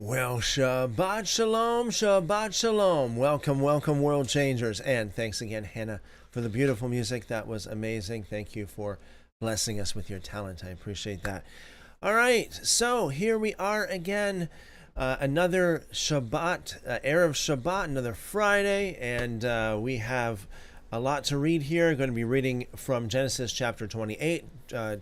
Well, Shabbat Shalom, Shabbat Shalom. Welcome, welcome, world changers. And thanks again, Hannah, for the beautiful music. That was amazing. Thank you for blessing us with your talent. I appreciate that. All right, so here we are again. Another Shabbat, Erev Shabbat, another Friday. And we have a lot to read here. Going to be reading from Genesis chapter 28,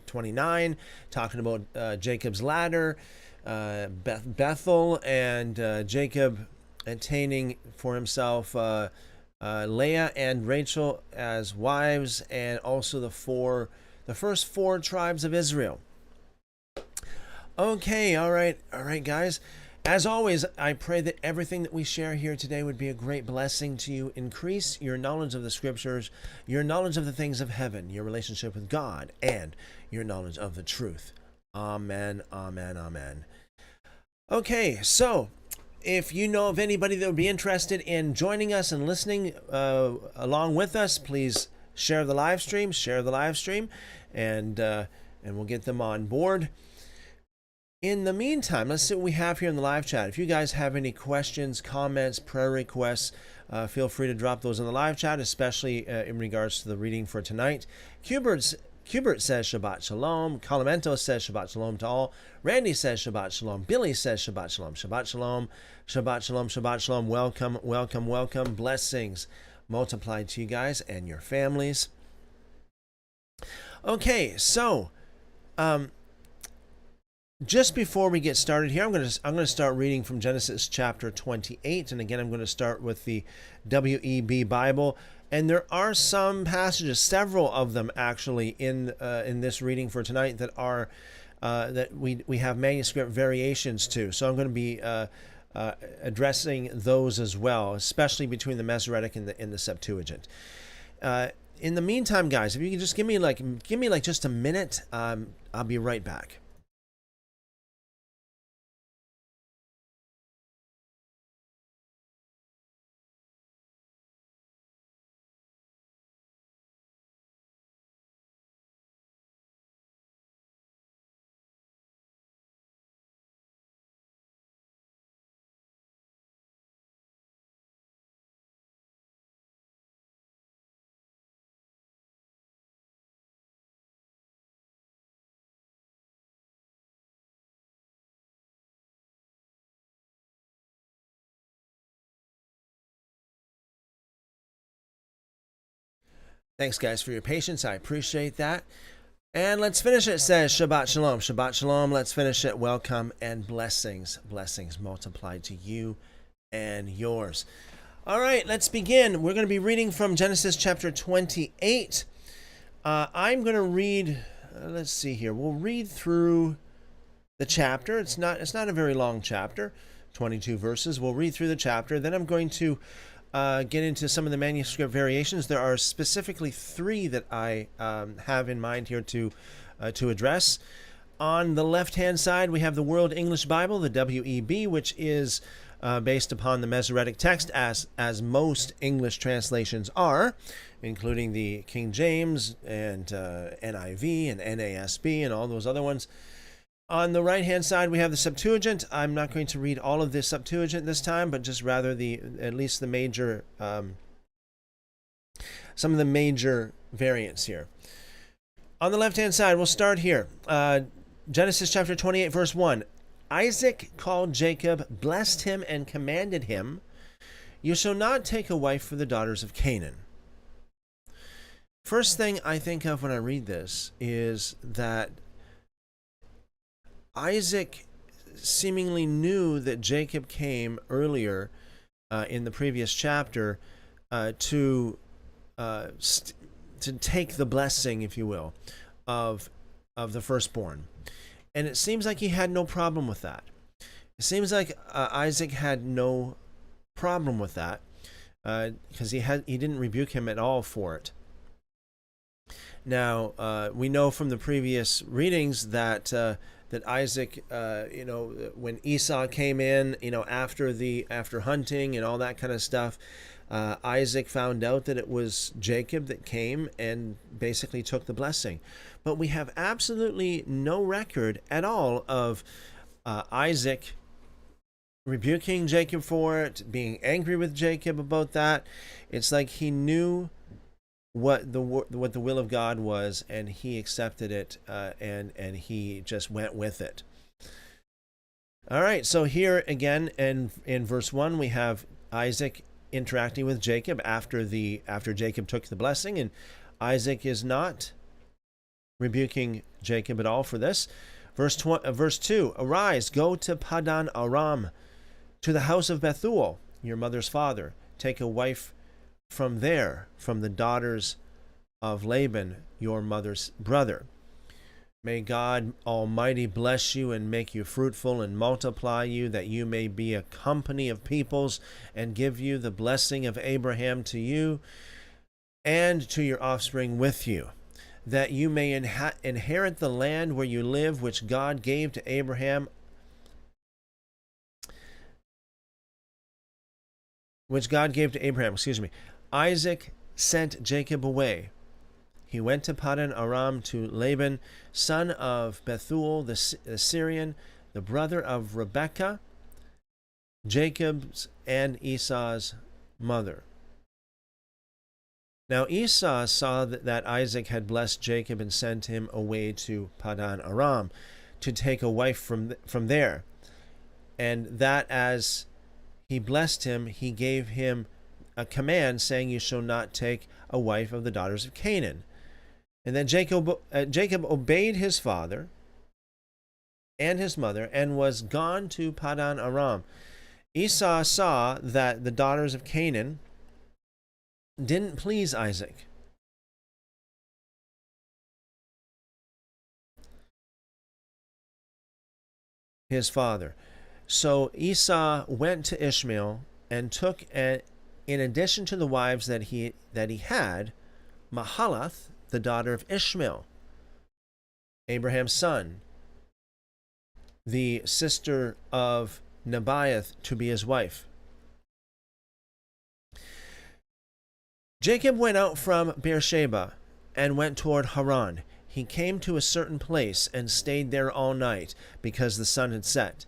29, talking about Jacob's ladder. Bethel and Jacob attaining for himself Leah and Rachel as wives, and also the first four tribes of Israel. Okay, all right, guys. As always, I pray that everything that we share here today would be a great blessing to you. Increase your knowledge of the scriptures, your knowledge of the things of heaven, your relationship with God, and your knowledge of the truth. Amen, amen, amen. Okay, so if you know of anybody that would be interested in joining us and listening along with us, please share the live stream, and we'll get them on board. In the meantime, let's see what we have here in the live chat. If you guys have any questions, comments, prayer requests, feel free to drop those in the live chat, especially in regards to the reading for tonight. Cubert says Shabbat Shalom. Calamento says Shabbat Shalom to all. Randy says Shabbat Shalom. Billy says Shabbat Shalom. Shabbat Shalom. Shabbat Shalom. Shabbat Shalom. Welcome, welcome, welcome. Blessings multiplied to you guys and your families. Okay, so just before we get started here, I'm going to start reading from Genesis chapter 28, and again I'm going to start with the WEB Bible. And there are some passages, several of them actually, in this reading for tonight that are that we have manuscript variations to. So I'm going to be addressing those as well, especially between the Masoretic and the Septuagint. In the meantime, guys, if you can just give me like just a minute, I'll be right back. Thanks, guys, for your patience. I appreciate that. And let's finish it. It says Shabbat Shalom. Shabbat Shalom. Let's finish it. Welcome and blessings. Blessings multiplied to you and yours. All right, let's begin. We're going to be reading from Genesis chapter 28. I'm going to read, let's see here. We'll read through the chapter. It's not a very long chapter, 22 verses. We'll read through the chapter. Then I'm going to get into some of the manuscript variations. There are specifically three that I have in mind here to address. On the left-hand side, we have the World English Bible, the WEB, which is based upon the Masoretic text, as most English translations are, including the King James and NIV and NASB and all those other ones. On the right-hand side, we have the Septuagint. I'm not going to read all of the Septuagint this time, but just rather at least the major, some of the major variants here. On the left-hand side, we'll start here. Genesis chapter 28, verse 1. Isaac called Jacob, blessed him, and commanded him, "You shall not take a wife for the daughters of Canaan." First thing I think of when I read this is that Isaac seemingly knew that Jacob came earlier in the previous chapter to take the blessing, if you will, of the firstborn. And it seems like he had no problem with that. It seems like Isaac had no problem with that because he didn't rebuke him at all for it. Now, we know from the previous readings that Isaac, when Esau came in, after hunting and all that kind of stuff, Isaac found out that it was Jacob that came and basically took the blessing. But we have absolutely no record at all of Isaac rebuking Jacob for it, being angry with Jacob about that. It's like he knew what the will of God was, and he accepted it, and he just went with it. All right, so here again in verse 1 we have Isaac interacting with Jacob after Jacob took the blessing, and Isaac is not rebuking Jacob at all for this. Verse 2, arise, go to Padan Aram, to the house of Bethuel, your mother's father. Take a wife from there, from the daughters of Laban, your mother's brother. May God Almighty bless you and make you fruitful and multiply you, that you may be a company of peoples, and give you the blessing of Abraham to you and to your offspring with you, that you may inherit the land where you live, which God gave to Abraham, Isaac sent Jacob away. He went to Padan Aram to Laban, son of Bethuel the Syrian, the brother of Rebekah, Jacob's and Esau's mother. Now Esau saw that Isaac had blessed Jacob and sent him away to Padan Aram to take a wife from there, and that as he blessed him, he gave him a command, saying, you shall not take a wife of the daughters of Canaan. And then Jacob obeyed his father and his mother and was gone to Padan Aram. Esau saw that the daughters of Canaan didn't please Isaac. His father. So Esau went to Ishmael and took, in addition to the wives that he had, Mahalath, the daughter of Ishmael, Abraham's son, the sister of Nebaioth, to be his wife. Jacob went out from Beersheba and went toward Haran. He came to a certain place and stayed there all night, because the sun had set.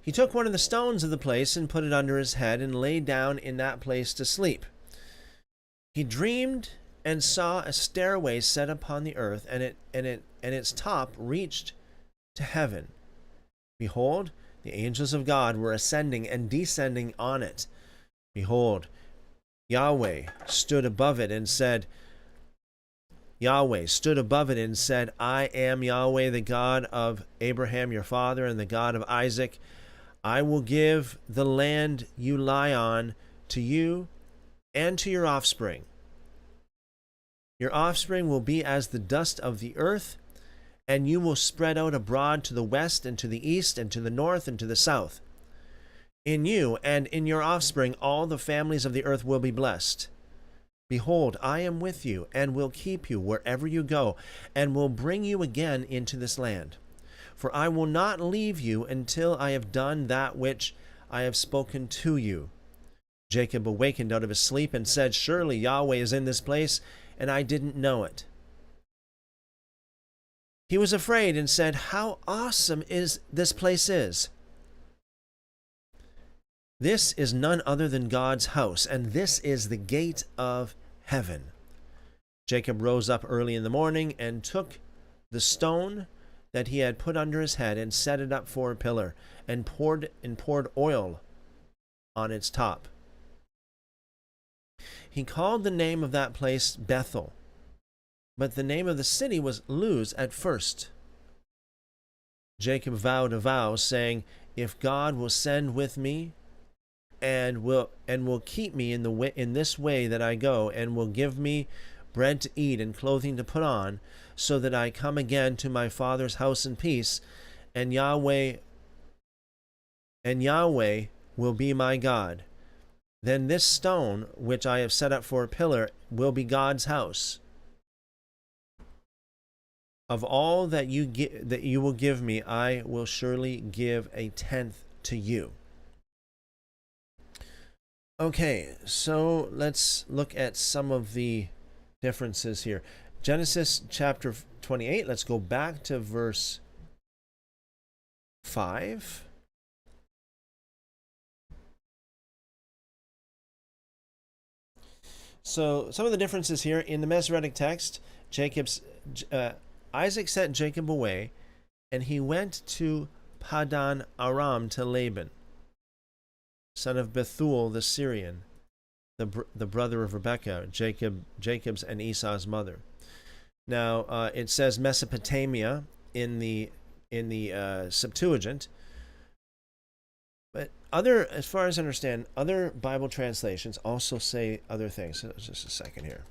He took one of the stones of the place and put it under his head and lay down in that place to sleep. He dreamed and saw a stairway set upon the earth, and its top reached to heaven. Behold, the angels of God were ascending and descending on it. Behold, Yahweh stood above it and said, I am Yahweh, the God of Abraham your father, and the God of Isaac. I will give the land you lie on to you and to your offspring. Your offspring will be as the dust of the earth, and you will spread out abroad to the west and to the east and to the north and to the south. In you and in your offspring all the families of the earth will be blessed. Behold, I am with you and will keep you wherever you go, and will bring you again into this land. For I will not leave you until I have done that which I have spoken to you. Jacob awakened out of his sleep and said, surely Yahweh is in this place, and I didn't know it. He was afraid and said, how awesome this place is. This is none other than God's house, and this is the gate of heaven. Jacob rose up early in the morning and took the stone that he had put under his head and set it up for a pillar, and poured oil on its top. He called the name of that place Bethel, but the name of the city was Luz at first. Jacob vowed a vow, saying, if God will send with me, and will keep me in this way that I go, and will give me bread to eat and clothing to put on, so that I come again to my father's house in peace, and Yahweh will be my God, then this stone which I have set up for a pillar will be God's house. Of all that you will give me, I will surely give a tenth to you. Okay, so let's look at some of the differences here. Genesis chapter 28, let's go back to verse 5. So some of the differences here in the Masoretic text, Isaac sent Jacob away, and he went to Padan Aram to Laban, son of Bethuel the Syrian, the brother of Rebekah, Jacob's and Esau's mother. Now it says Mesopotamia in the Septuagint, but as far as I understand, other Bible translations also say other things. So just a second here.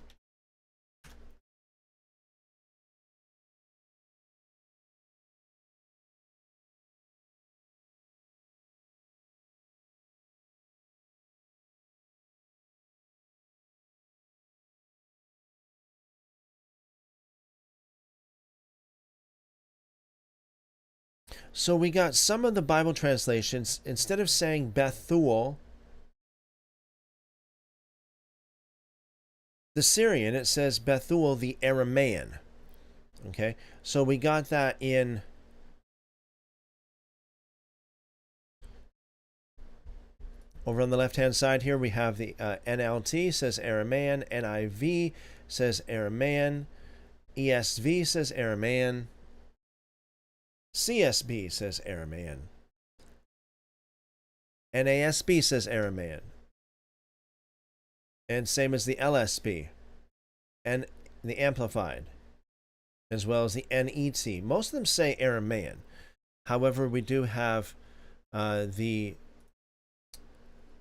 So we got some of the Bible translations, instead of saying Bethuel, the Syrian, it says Bethuel the Aramaean. Okay, so we got that in over on the left-hand side here. We have the NLT says Aramaean, NIV says Aramaean, ESV says Aramaean, CSB says Aramaean, NASB says Aramaean, and same as the LSB and the Amplified, as well as the NET. Most of them say Aramaean. However, we do have the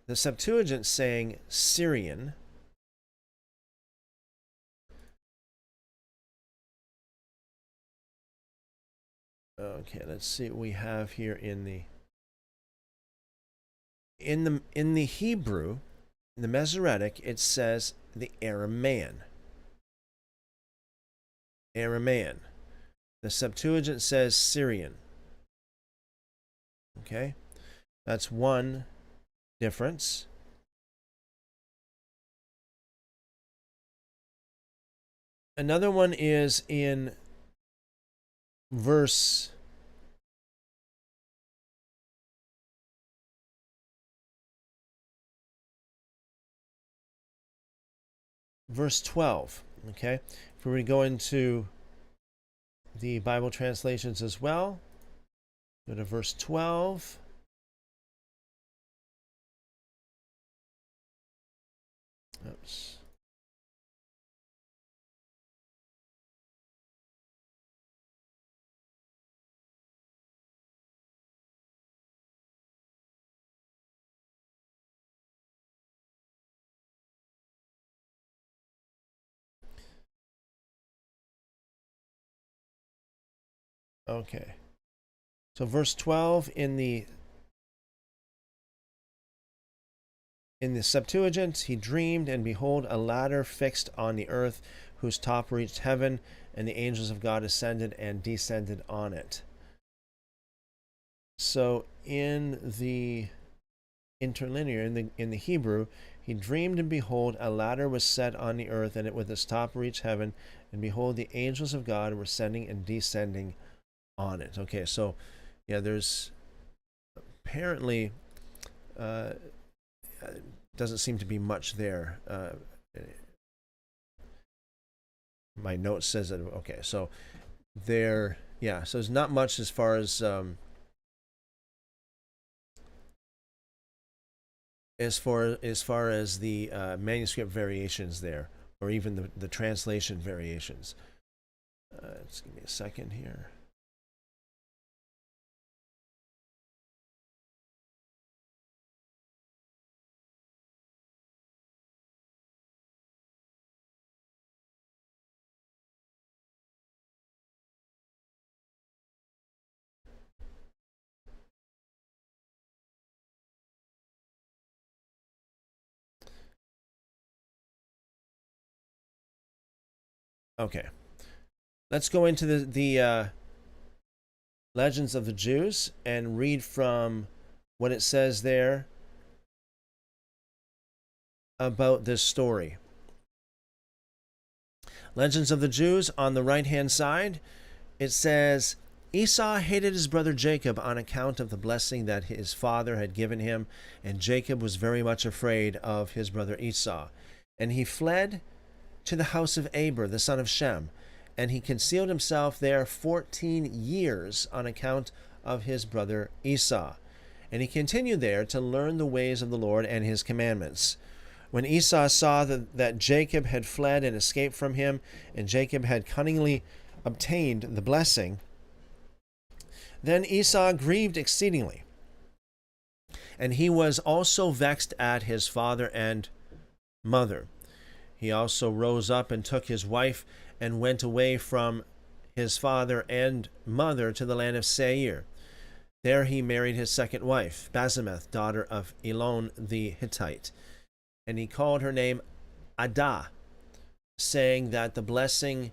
Septuagint saying Syrian. Okay, let's see what we have here in the Hebrew, in the Masoretic, it says the Aramaean. Aramaean. The Septuagint says Syrian. Okay, that's one difference. Another one is in verse 12. Okay, if we were to go into the Bible translations as well, go to verse 12. Oops. Okay. So verse 12 in the Septuagint, he dreamed, and behold, a ladder fixed on the earth, whose top reached heaven, and the angels of God ascended and descended on it. So in the interlinear, in the Hebrew, he dreamed, and behold, a ladder was set on the earth, and it with its top reached heaven, and behold, the angels of God were ascending and descending on it. Okay, so yeah, there's apparently doesn't seem to be much there. My note says that. Okay, so there, yeah, so there's not much as far as the manuscript variations there, or even the translation variations. Just give me a second here. Okay, let's go into the Legends of the Jews and read from what it says there about this story. Legends of the Jews, on the right-hand side, it says, Esau hated his brother Jacob on account of the blessing that his father had given him, and Jacob was very much afraid of his brother Esau. And he fled to the house of Aber, the son of Shem, and he concealed himself there 14 years on account of his brother Esau. And he continued there to learn the ways of the Lord and his commandments. When Esau saw that Jacob had fled and escaped from him, and Jacob had cunningly obtained the blessing, then Esau grieved exceedingly. And he was also vexed at his father and mother. He also rose up and took his wife and went away from his father and mother to the land of Seir. There he married his second wife, Basemath, daughter of Elon the Hittite. And he called her name Adah, saying that the blessing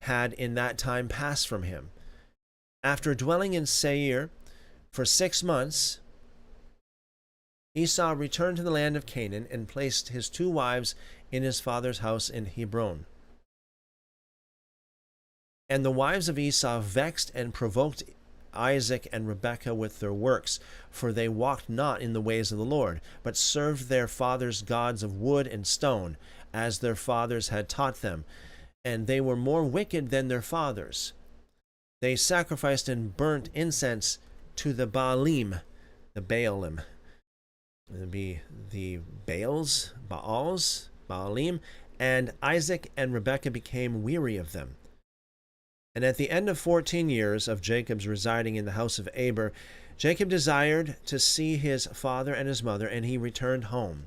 had in that time passed from him. After dwelling in Seir for 6 months, Esau returned to the land of Canaan and placed his 2 wives in his father's house in Hebron. And the wives of Esau vexed and provoked Isaac and Rebekah with their works, for they walked not in the ways of the Lord, but served their fathers' gods of wood and stone, as their fathers had taught them, and they were more wicked than their fathers. They sacrificed and burnt incense to the Baalim, the Baalim. It would be the Baals, Baalim, and Isaac and Rebekah became weary of them. And at the end of 14 years of Jacob's residing in the house of Aber, Jacob desired to see his father and his mother, and he returned home.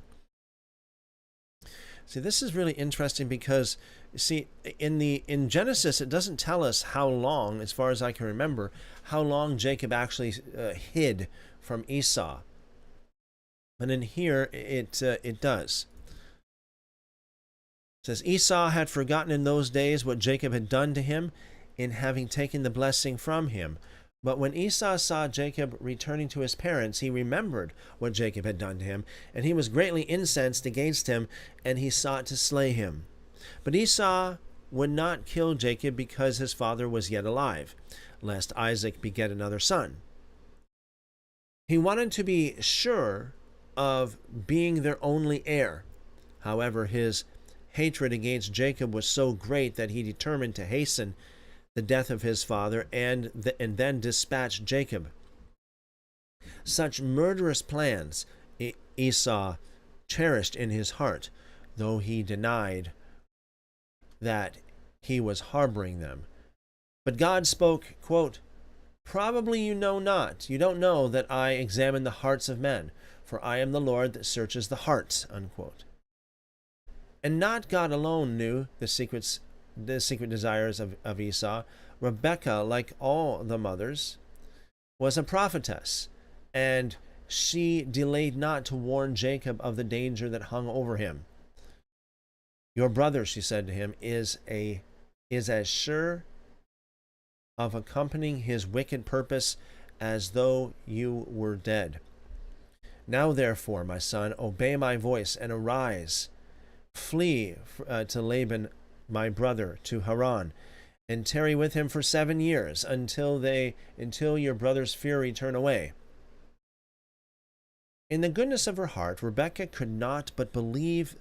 See, this is really interesting because, see, in Genesis, it doesn't tell us how long, as far as I can remember, how long Jacob actually hid from Esau. But in here, it does. It says, Esau had forgotten in those days what Jacob had done to him in having taken the blessing from him. But when Esau saw Jacob returning to his parents, he remembered what Jacob had done to him, and he was greatly incensed against him, and he sought to slay him. But Esau would not kill Jacob because his father was yet alive, lest Isaac beget another son. He wanted to be sure of being their only heir. However, his hatred against Jacob was so great that he determined to hasten the death of his father and then dispatch Jacob. Such murderous plans Esau cherished in his heart, though he denied that he was harboring them. But God spoke, quote, "Probably you don't know that I examine the hearts of men, for I am the Lord that searches the hearts," unquote. And not God alone knew the secret desires of Esau. Rebekah, like all the mothers, was a prophetess, and she delayed not to warn Jacob of the danger that hung over him. "Your brother," she said to him, is as sure of accompanying his wicked purpose as though you were dead. Now therefore, my son, obey my voice and arise, flee to Laban my brother, to Haran, and tarry with him for 7 years, until your brother's fury turn away." In the goodness of her heart, Rebekah could not but believe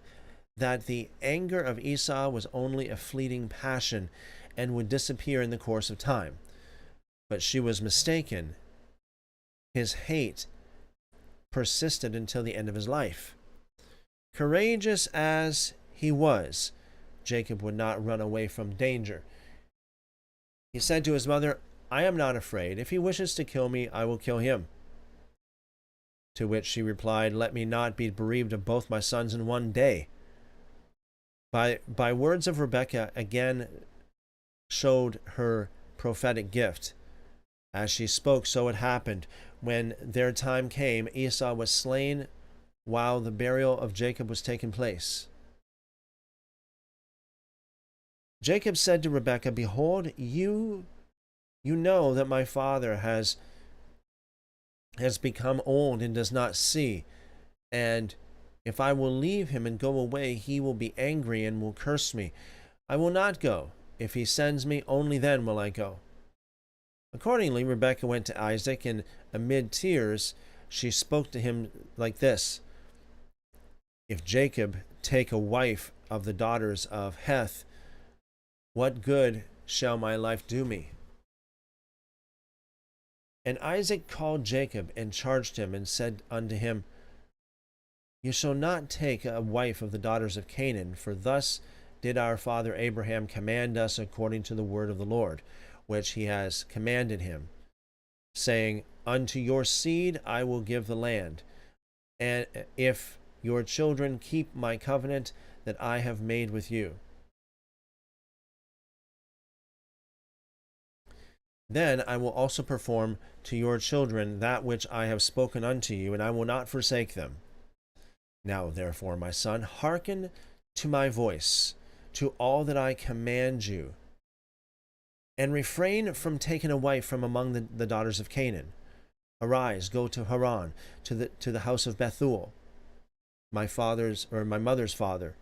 that the anger of Esau was only a fleeting passion and would disappear in the course of time. But she was mistaken. His hate persisted until the end of his life. Courageous as he was, Jacob would not run away from danger. He said to his mother, "I am not afraid. If he wishes to kill me, I will kill him." To which she replied, "Let me not be bereaved of both my sons in one day." By words of Rebekah again showed her prophetic gift. As she spoke, so it happened. When their time came, Esau was slain while the burial of Jacob was taking place. Jacob said to Rebekah, "Behold, you know that my father has become old and does not see, and if I will leave him and go away, he will be angry and will curse me. I will not go. If he sends me, only then will I go." Accordingly, Rebekah went to Isaac, and amid tears she spoke to him like this: "If Jacob take a wife of the daughters of Heth, what good shall my life do me? And Isaac called Jacob and charged him and said unto him, You shall not take a wife of the daughters of Canaan, for thus did our father Abraham command us according to the word of the Lord, which he has commanded him, saying, Unto your seed I will give the land, and if your children keep my covenant that I have made with you. Then I will also perform to your children that which I have spoken unto you, and I will not forsake them. Now therefore, my son, hearken to my voice, to all that I command you, and refrain from taking a wife from among the daughters of Canaan. Arise, go to Haran, to the house of Bethuel, my mother's father,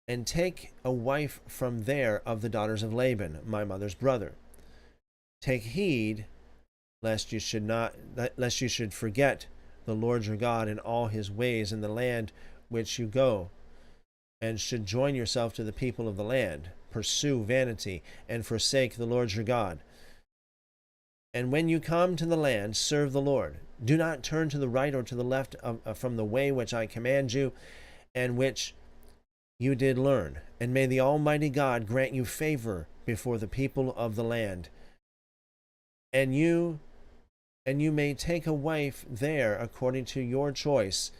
and take a wife from there of the daughters of Laban, my mother's brother. Take heed lest you should forget the Lord your God in all his ways in the land which you go, and should join yourself to the people of the land, pursue vanity, and forsake the Lord your God. And when you come to the land, serve the Lord. Do not turn to the right or to the left from the way which I command you, and which you did learn. And may the Almighty God grant you favor before the people of the land. And you may take a wife there according to your choice,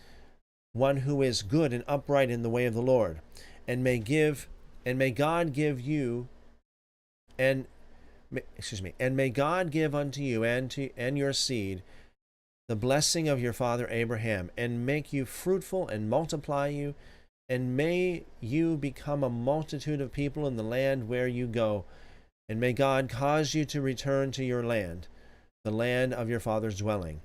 one who is good and upright in the way of the Lord. And may God give unto you and your seed the blessing of your father Abraham, and make you fruitful and multiply you, and may you become a multitude of people in the land where you go, and may God cause you to return to your land, the land of your father's dwelling,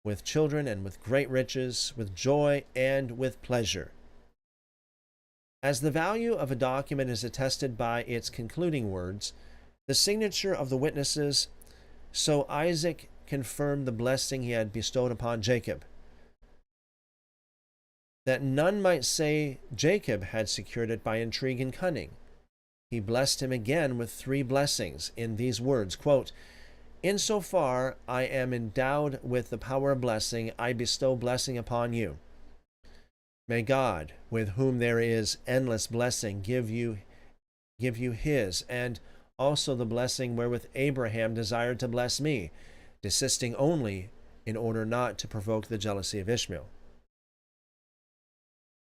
with children and with great riches, with joy and with pleasure. As the value of a document is attested by its concluding words, the signature of the witnesses, so Isaac confirmed the blessing he had bestowed upon Jacob, that none might say Jacob had secured it by intrigue and cunning. He blessed him again with 3 blessings in these words, quote, Insofar I am endowed with the power of blessing, I bestow blessing upon you. May God, with whom there is endless blessing, give you his, and also the blessing wherewith Abraham desired to bless me, desisting only in order not to provoke the jealousy of Ishmael.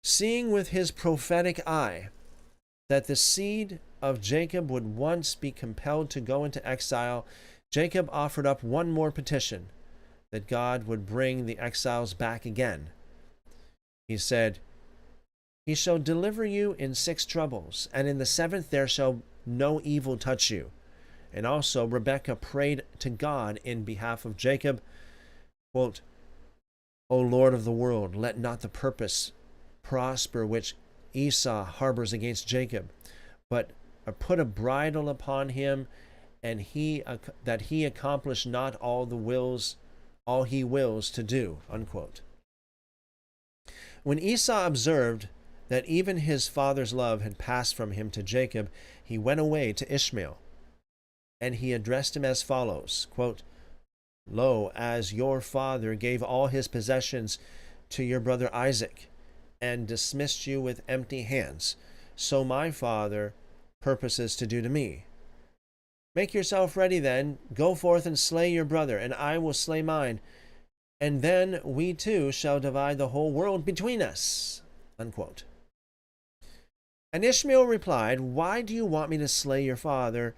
Seeing with his prophetic eye that the seed of Jacob would once be compelled to go into exile, Jacob offered up one more petition, that God would bring the exiles back again. He said, He shall deliver you in 6 troubles, and in the 7th there shall no evil touch you. And also Rebekah prayed to God in behalf of Jacob, quote, O Lord of the world, let not the purpose prosper which Esau harbors against Jacob, but put a bridle upon him, and that he accomplish not all he wills to do, unquote. When Esau observed that even his father's love had passed from him to Jacob, he went away to Ishmael, and he addressed him as follows, quote, Lo, as your father gave all his possessions to your brother Isaac, and dismissed you with empty hands, so my father purposes to do to me. Make yourself ready then, go forth and slay your brother, and I will slay mine, and then we too shall divide the whole world between us, unquote. And Ishmael replied, Why do you want me to slay your father?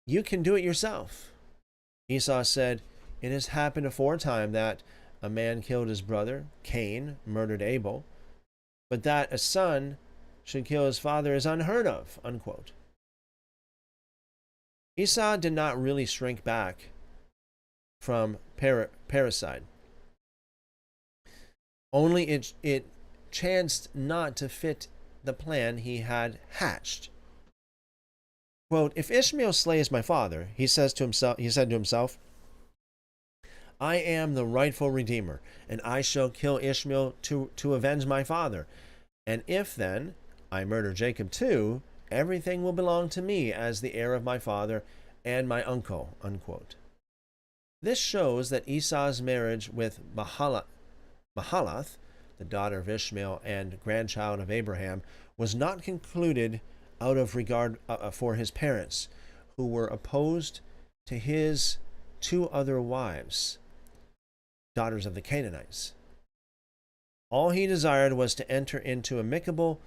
You can do it yourself. Esau said, It has happened aforetime that a man killed his brother, Cain murdered Abel, but that a son should kill his father is unheard of, unquote. Esau did not really shrink back from parricide. Only it chanced not to fit the plan he had hatched. Quote, If Ishmael slays my father, he said to himself, I am the rightful redeemer, and I shall kill Ishmael to avenge my father. And if then I murder Jacob too, everything will belong to me as the heir of my father and my uncle." Unquote. This shows that Esau's marriage with Mahalath, the daughter of Ishmael and grandchild of Abraham, was not concluded out of regard for his parents, who were opposed to his two other wives, daughters of the Canaanites. All he desired was to enter into amicable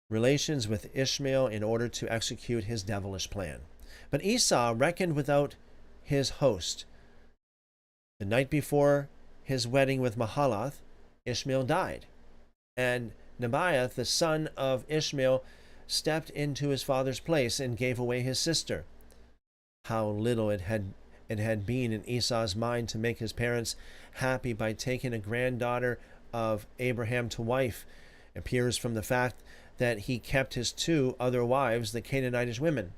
relations with Ishmael in order to execute his devilish plan. But Esau reckoned without his host. The night before his wedding with Mahalath, Ishmael died, and Nebaioth, the son of Ishmael, stepped into his father's place and gave away his sister. How little it had been in Esau's mind to make his parents happy by taking a granddaughter of Abraham to wife appears from the fact that he kept his two other wives, the Canaanitish women.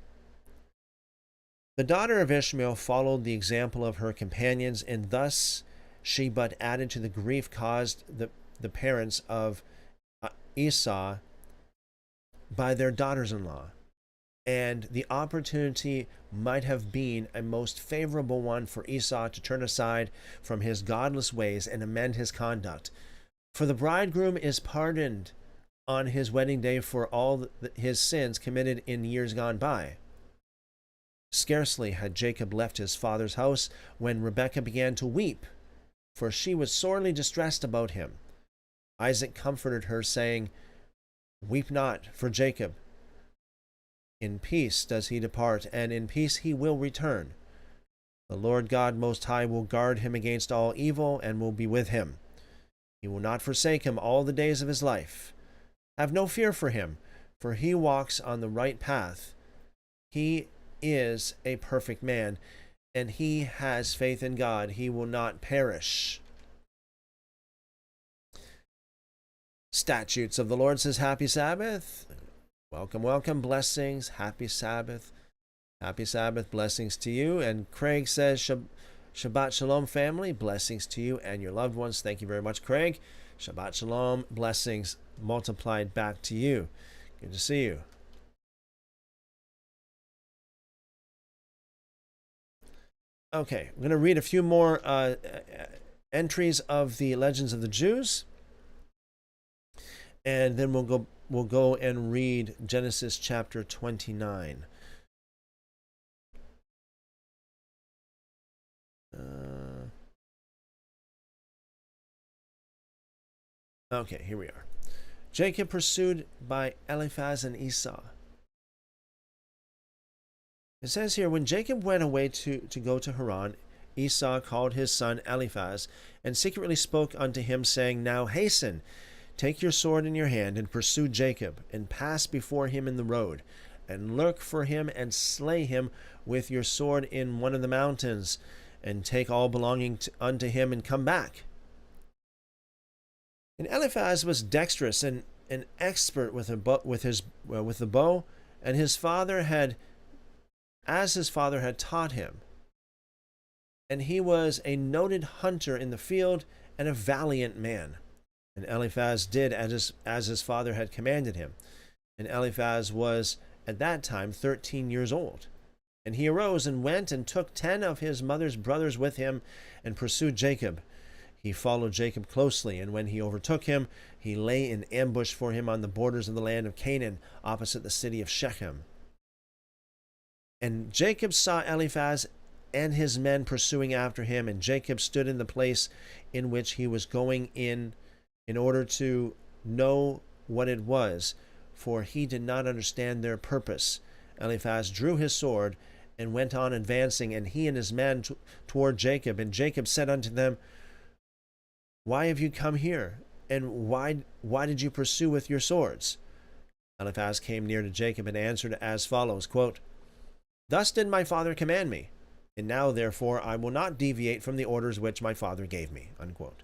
The daughter of Ishmael followed the example of her companions, and thus she but added to the grief caused the parents of Esau by their daughters-in-law. And the opportunity might have been a most favorable one for Esau to turn aside from his godless ways and amend his conduct. For the bridegroom is pardoned on his wedding day for all his sins committed in years gone by. Scarcely had Jacob left his father's house when Rebekah began to weep, for she was sorely distressed about him. Isaac comforted her, saying, "Weep not for Jacob. In peace does he depart, and in peace he will return. The Lord God Most High will guard him against all evil and will be with him. He will not forsake him all the days of his life. Have no fear for him, for he walks on the right path. He is a perfect man, and he has faith in God. He will not perish." Statutes of the Lord says, "Happy Sabbath." Welcome, welcome, blessings. Happy Sabbath. Happy Sabbath, blessings to you. And Craig says, Shabbat Shalom, family. Blessings to you and your loved ones. Thank you very much, Craig. Shabbat Shalom, blessings multiplied back to you. Good to see you. Okay, I'm going to read a few more entries of the Legends of the Jews, and then we'll go and read Genesis chapter 29. Okay, here we are. Jacob pursued by Eliphaz and Esau. It says here, when Jacob went away to go to Haran, Esau called his son Eliphaz and secretly spoke unto him, saying, "Now hasten, take your sword in your hand, and pursue Jacob, and pass before him in the road, and look for him, and slay him with your sword in one of the mountains, and take all belonging unto him, and come back." And Eliphaz was dexterous and an expert with the bow, and his father had taught him. And he was a noted hunter in the field and a valiant man. And Eliphaz did as his father had commanded him. And Eliphaz was at that time 13 years old. And he arose and went and took 10 of his mother's brothers with him and pursued Jacob. He followed Jacob closely, and when he overtook him, he lay in ambush for him on the borders of the land of Canaan, opposite the city of Shechem. And Jacob saw Eliphaz and his men pursuing after him, and Jacob stood in the place in which he was going in order to know what it was, for he did not understand their purpose. Eliphaz drew his sword and went on advancing, and he and his men toward Jacob. And Jacob said unto them, "Why have you come here? And why did you pursue with your swords?" Eliphaz came near to Jacob and answered as follows, quote, "Thus did my father command me, and now therefore I will not deviate from the orders which my father gave me." Unquote.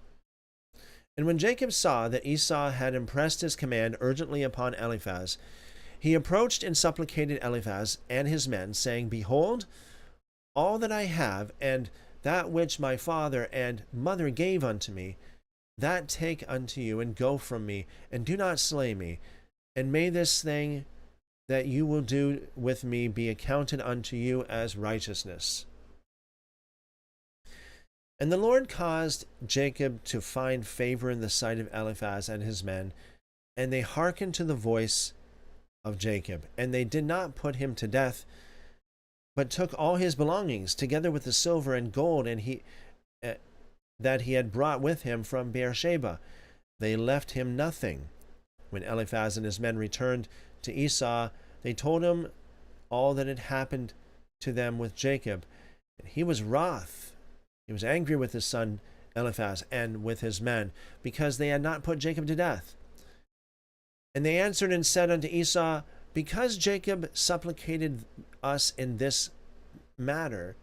And when Jacob saw that Esau had impressed his command urgently upon Eliphaz, he approached and supplicated Eliphaz and his men, saying, "Behold, all that I have, and that which my father and mother gave unto me, that take unto you, and go from me, and do not slay me. And may this thing that you will do with me be accounted unto you as righteousness. And the Lord caused Jacob to find favor in the sight of Eliphaz and his men, and they hearkened to the voice of Jacob. And they did not put him to death, but took all his belongings, together with the silver and gold that he had brought with him from Beersheba. They left him nothing. When Eliphaz and his men returned to Esau, they told him all that had happened to them with Jacob. And he was wroth. He was angry with his son Eliphaz and with his men, because they had not put Jacob to death. And they answered and said unto Esau, because Jacob supplicated us in this matter,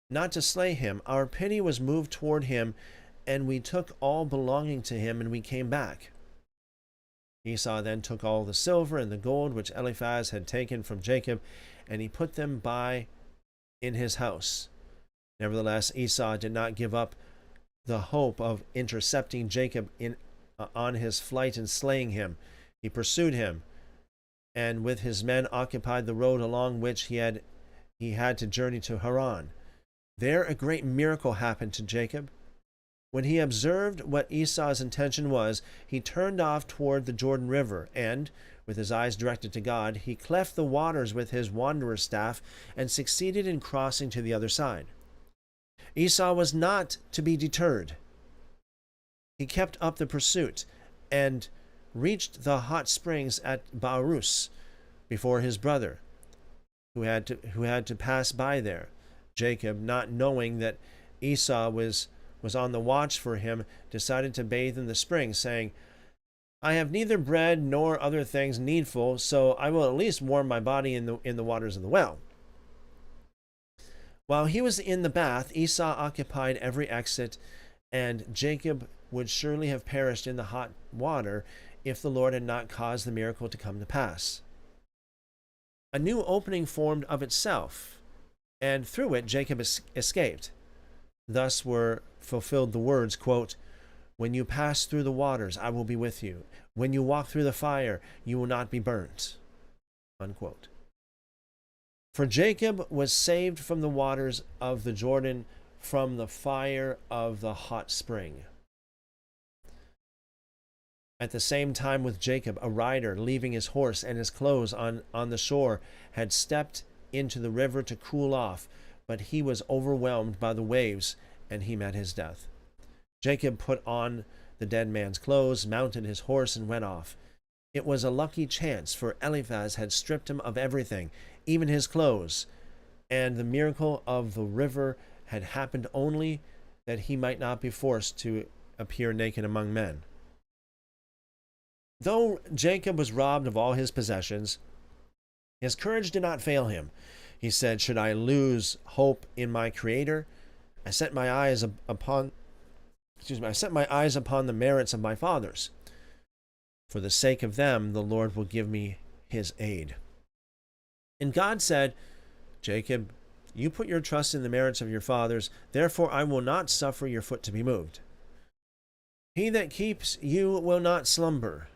not to slay him, our pity was moved toward him, and we took all belonging to him, and we came back. Esau then took all the silver and the gold which Eliphaz had taken from Jacob, and he put them by in his house. Nevertheless, Esau did not give up the hope of intercepting Jacob on his flight and slaying him. He pursued him, and with his men occupied the road along which he had to journey to Haran. There a great miracle happened to Jacob. When he observed what Esau's intention was, he turned off toward the Jordan River, and, with his eyes directed to God, he cleft the waters with his wanderer's staff and succeeded in crossing to the other side. Esau was not to be deterred. He kept up the pursuit and reached the hot springs at Baarus before his brother, who had to pass by there. Jacob, not knowing that Esau was on the watch for him, decided to bathe in the spring, saying, I have neither bread nor other things needful, so I will at least warm my body in the waters of the well. While he was in the bath, Esau occupied every exit, and Jacob would surely have perished in the hot water if the Lord had not caused the miracle to come to pass. A new opening formed of itself, and through it Jacob escaped. Thus were fulfilled the words, quote, when you pass through the waters, I will be with you. When you walk through the fire, you will not be burnt. Unquote. For Jacob was saved from the waters of the Jordan, from the fire of the hot spring. At the same time with Jacob, a rider, leaving his horse and his clothes on the shore, had stepped into the river to cool off, but he was overwhelmed by the waves, and he met his death. Jacob put on the dead man's clothes, mounted his horse, and went off. It was a lucky chance, for Eliphaz had stripped him of everything, even his clothes, and the miracle of the river had happened only that he might not be forced to appear naked among men. Though Jacob was robbed of all his possessions, his courage did not fail him. He said, should I lose hope in my Creator? I set my eyes upon the merits of my fathers. For the sake of them, the Lord will give me his aid. And God said, Jacob, you put your trust in the merits of your fathers, therefore I will not suffer your foot to be moved. He that keeps you will not slumber.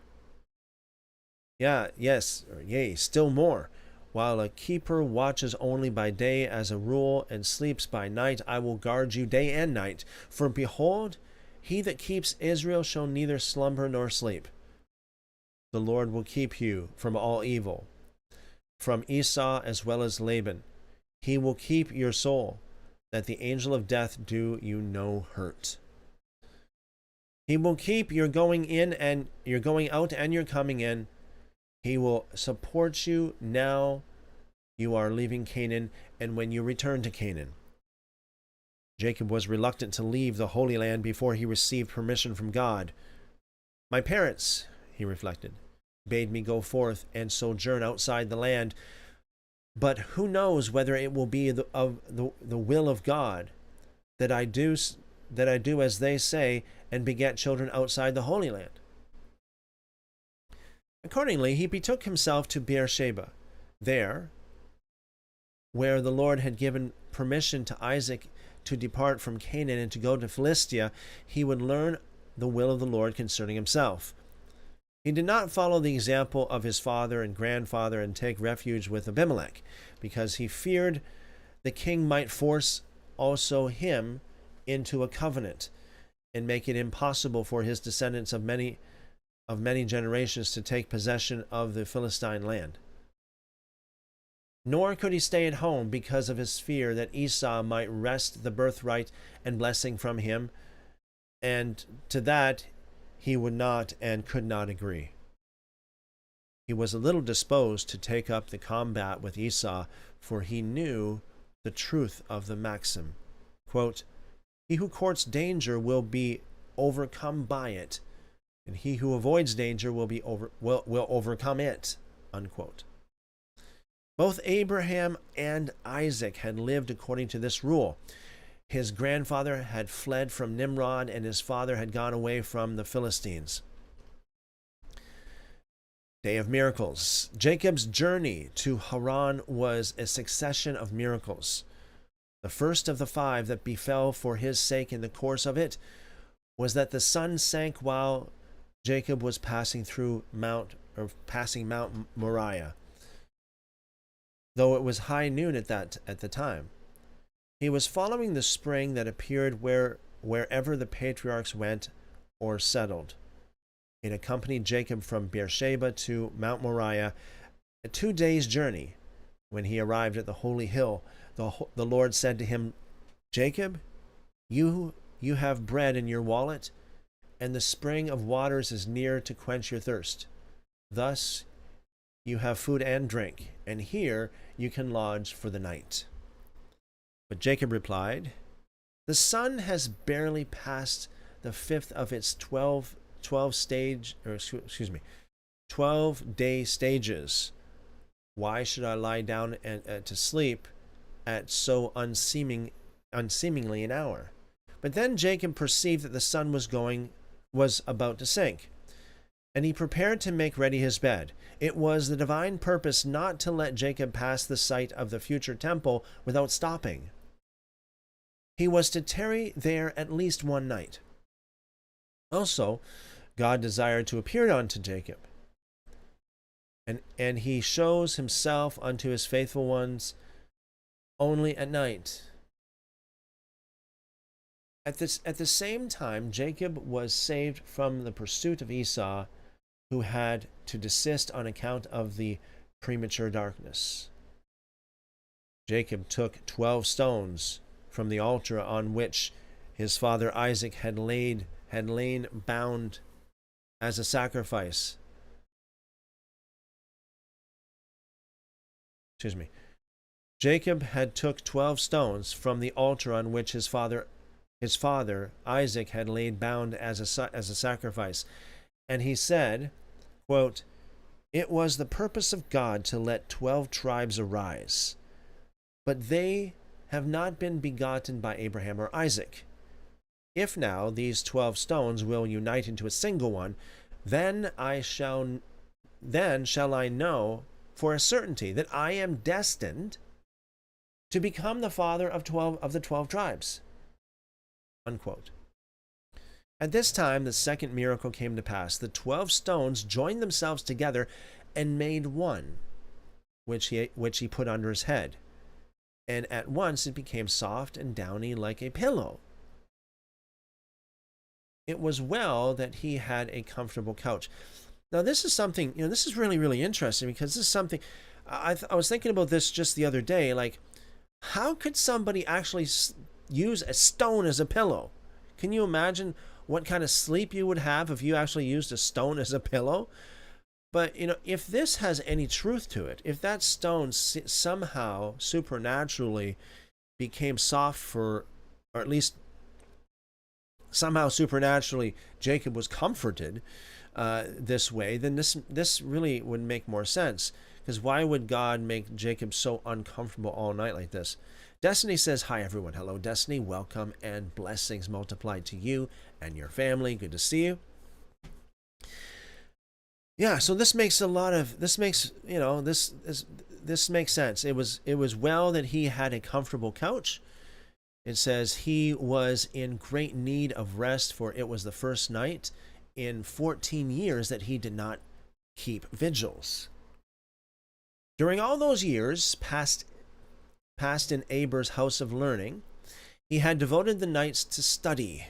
Yea, still more. While a keeper watches only by day as a rule, and sleeps by night, I will guard you day and night. For behold, he that keeps Israel shall neither slumber nor sleep. The Lord will keep you from all evil, from Esau as well as Laban. He will keep your soul, that the angel of death do you no hurt. He will keep your going in and your going out and your coming in. He will support you now you are leaving Canaan and when you return to Canaan. Jacob was reluctant to leave the Holy Land before he received permission from God. My parents, he reflected, bade me go forth and sojourn outside the land, but who knows whether it will be the will of God that I do as they say and beget children outside the Holy Land. Accordingly, he betook himself to Beersheba. There, where the Lord had given permission to Isaac to depart from Canaan and to go to Philistia, he would learn the will of the Lord concerning himself. He did not follow the example of his father and grandfather and take refuge with Abimelech, because he feared the king might force also him into a covenant and make it impossible for his descendants of many generations to take possession of the Philistine land. Nor could he stay at home because of his fear that Esau might wrest the birthright and blessing from him, and to that he would not and could not agree. He was a little disposed to take up the combat with Esau, for he knew the truth of the maxim, quote, "He who courts danger will be overcome by it, and he who avoids danger will overcome it," unquote. Both Abraham and Isaac had lived according to this rule. His grandfather had fled from Nimrod, and his father had gone away from the Philistines. Day of Miracles. Jacob's journey to Haran was a succession of miracles. The first of the 5 that befell for his sake in the course of it was that the sun sank while Jacob was passing Mount Moriah, though it was high noon at the time. He was following the spring that appeared wherever the patriarchs went or settled. It accompanied Jacob from Beersheba to Mount Moriah, a 2 days' journey. When he arrived at the holy hill, the Lord said to him, "Jacob, you have bread in your wallet, and the spring of waters is near to quench your thirst. Thus you have food and drink, and here you can lodge for the night." But Jacob replied, "The sun has barely passed the 5th of its 12-day stages. Why should I lie down to sleep at so unseemingly an hour?" But then Jacob perceived that the sun was about to sink, and he prepared to make ready his bed. It was the divine purpose not to let Jacob pass the site of the future temple without stopping. He was to tarry there at least 1 night. Also, God desired to appear unto Jacob, and he shows himself unto his faithful ones only at night. At the same time, Jacob was saved from the pursuit of Esau, who had to desist on account of the premature darkness. Jacob took 12 stones from the altar on which his father Isaac had lain bound as a sacrifice. Jacob had took 12 stones from the altar on which his father Isaac had laid bound as a sacrifice, and he said, quote, "It was the purpose of God to let 12 tribes arise, but they have not been begotten by Abraham or Isaac. If now these 12 stones will unite into a single one, then shall I know for a certainty that I am destined to become the father of the 12 tribes." Unquote. At this time, the second miracle came to pass. The 12 stones joined themselves together and made one, which he put under his head, and at once it became soft and downy like a pillow. It was well that he had a comfortable couch. Now, this is something, this is really, really interesting, because this is something, I was thinking about this just the other day, like, how could somebody actually use a stone as a pillow? Can you imagine what kind of sleep you would have if you actually used a stone as a pillow? But, if this has any truth to it, if that stone somehow supernaturally became soft or at least somehow supernaturally Jacob was comforted this way, then this really would make more sense. Because why would God make Jacob so uncomfortable all night like this? Destiny says, "Hi everyone." Hello, Destiny. Welcome, and blessings multiplied to you and your family. Good to see you. Yeah, so this makes this makes sense. It was well that he had a comfortable couch. It says he was in great need of rest, for it was the first night in 14 years that he did not keep vigils. During all those years passed in Eber's house of learning, he had devoted the nights to study.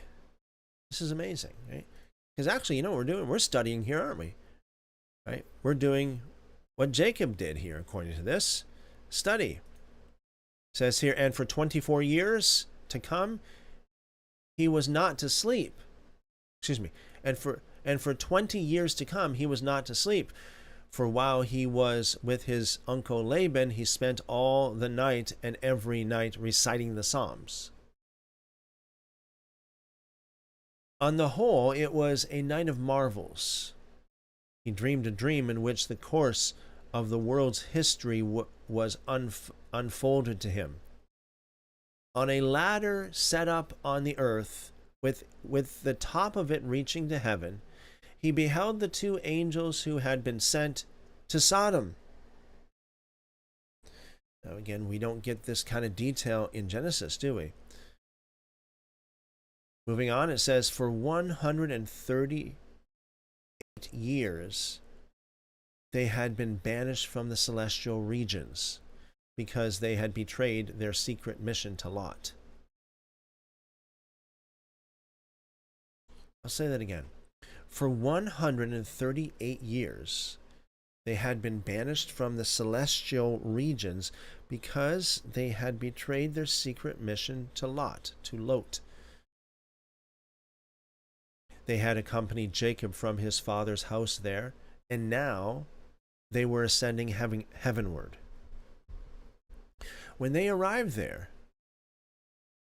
This is amazing, right? Because actually, you know what we're doing? We're studying here, aren't we? Right? We're doing what Jacob did here, according to this. Study. It says here, and for 24 years to come, he was not to sleep. Excuse me. And for 20 years to come, he was not to sleep. For while he was with his uncle Laban, he spent all the night and every night reciting the Psalms. On the whole, it was a night of marvels. He dreamed a dream in which the course of the world's history was unfolded to him. On a ladder set up on the earth, with the top of it reaching to heaven, he beheld the two angels who had been sent to Sodom. Now again, we don't get this kind of detail in Genesis, do we? Moving on, it says, for 138 years, they had been banished from the celestial regions because they had betrayed their secret mission to Lot. I'll say that again. For 138 years, they had been banished from the celestial regions because they had betrayed their secret mission to Lot. They had accompanied Jacob from his father's house there, and now they were ascending heavenward. When they arrived there,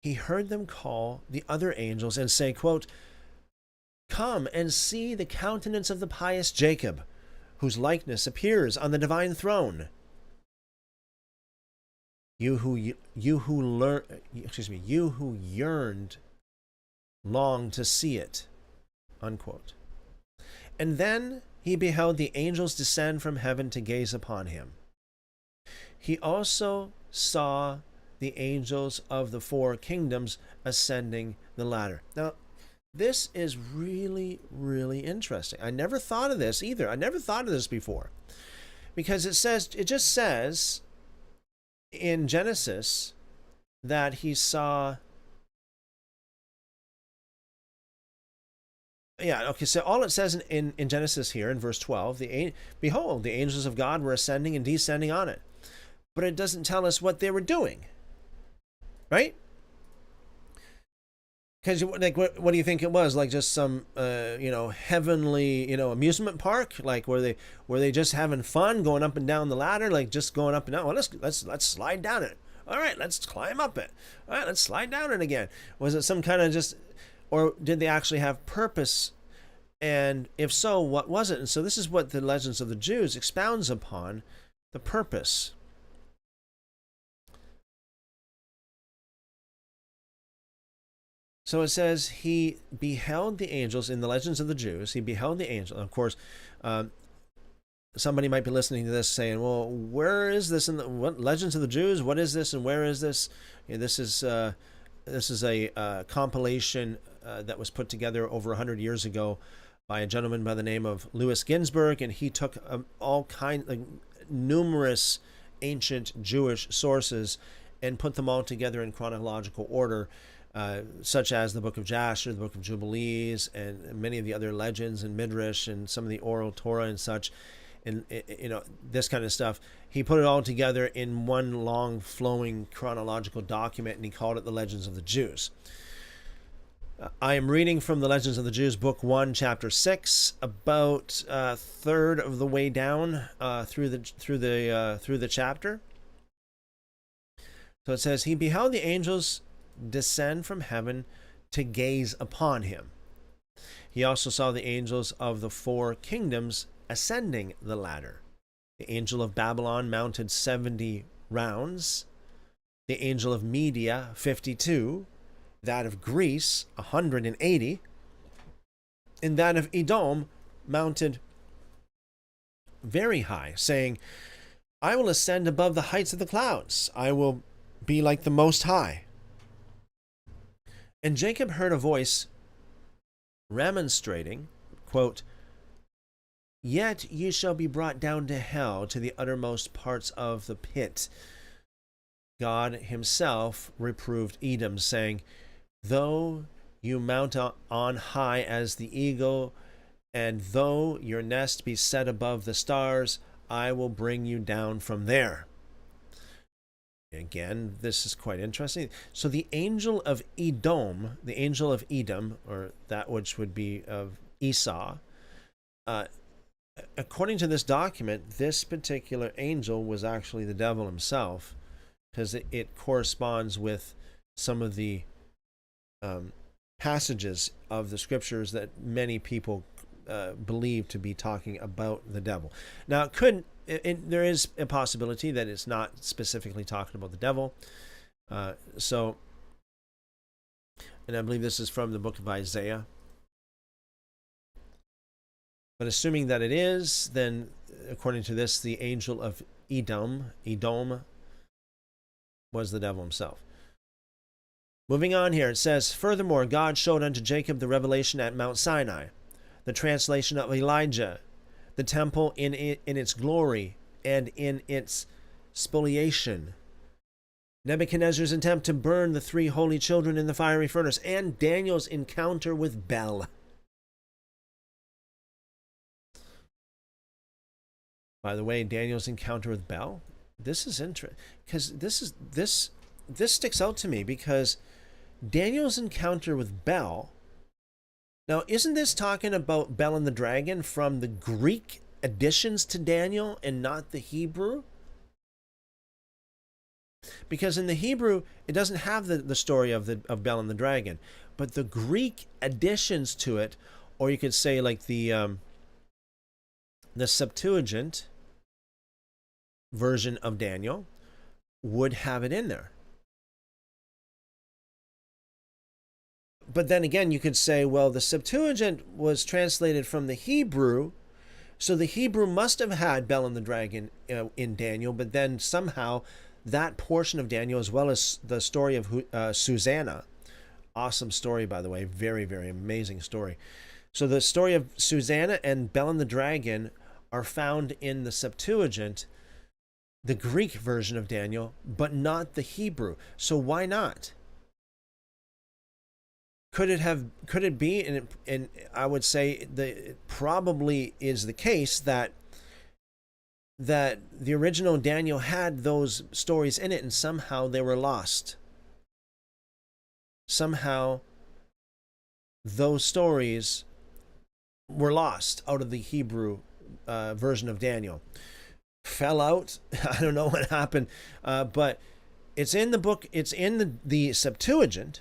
he heard them call the other angels and say, quote, come and see the countenance of the pious Jacob, whose likeness appears on the divine throne. You who yearned long to see it. Unquote. And then he beheld the angels descend from heaven to gaze upon him. He also saw the angels of the four kingdoms ascending the ladder. Now, this is really, really interesting. I never thought of this either. I never thought of this before. Because it just says in Genesis that he saw. Yeah, okay, so all it says in Genesis here in verse 12, behold, the angels of God were ascending and descending on it. But it doesn't tell us what they were doing. Right? Because like, what do you think it was? Like just some heavenly amusement park? Like were they just having fun going up and down the ladder? Like just going up and down? Well, let's slide down it. All right, let's climb up it. All right, let's slide down it again. Was it some kind of just, or did they actually have purpose? And if so, what was it? And so this is what the Legends of the Jews expounds upon, the purpose. So it says he beheld the angels in the Legends of the Jews. He beheld the angel. Of course, somebody might be listening to this saying, well, where is this in the what Legends of the Jews? What is this and where is this? This is a compilation that was put together over 100 years ago by a gentleman by the name of Louis Ginsburg, and he took numerous ancient Jewish sources and put them all together in chronological order, such as the Book of Jasher, the Book of Jubilees, and many of the other legends and Midrash and some of the oral Torah and such, and this kind of stuff. He put it all together in one long flowing chronological document, and he called it the Legends of the Jews. I am reading from the Legends of the Jews, Book 1, Chapter 6, about a third of the way down through the chapter. So it says, he beheld the angels descend from heaven to gaze upon him. He also saw the angels of the four kingdoms ascending the ladder. The angel of Babylon mounted 70 rounds, the angel of Media 52, that of Greece 180, and that of Edom mounted very high, saying, I will ascend above the heights of the clouds. I will be like the Most High. And Jacob heard a voice remonstrating, quote, Yet ye shall be brought down to hell, to the uttermost parts of the pit. God himself reproved Edom, saying, Though you mount on high as the eagle, and though your nest be set above the stars, I will bring you down from there. Again, this is quite interesting. So the angel of Edom, or that which would be of Esau, according to this document, this particular angel was actually the devil himself, because it corresponds with some of the passages of the scriptures that many people believe to be talking about the devil. Now, there is a possibility that it's not specifically talking about the devil. And I believe this is from the book of Isaiah. But assuming that it is, then according to this, the angel of Edom was the devil himself. Moving on here, it says, Furthermore, God showed unto Jacob the revelation at Mount Sinai, the translation of Elijah, the temple in its glory and in its spoliation, Nebuchadnezzar's attempt to burn the 3 holy children in the fiery furnace, and Daniel's encounter with Bel. By the way, Daniel's encounter with Bel, this is interesting, because this sticks out to me, because Daniel's encounter with Bel. Now, isn't this talking about Bel and the dragon from the Greek additions to Daniel and not the Hebrew? Because in the Hebrew, it doesn't have the story of Bel and the dragon, but the Greek additions to it, or you could say like the Septuagint version of Daniel, would have it in there. But then again, you could say, well, the Septuagint was translated from the Hebrew, so the Hebrew must have had Bel and the dragon in Daniel, but then somehow that portion of Daniel, as well as the story of Susanna, awesome story, by the way, very, very amazing story. So the story of Susanna and Bel and the dragon are found in the Septuagint, the Greek version of Daniel, but not the Hebrew. So why not? Could it be, and I would say it probably is the case that the original Daniel had those stories in it, and somehow they were lost. Somehow those stories were lost out of the Hebrew version of Daniel. Fell out. I don't know what happened, but it's in the book. It's in the Septuagint.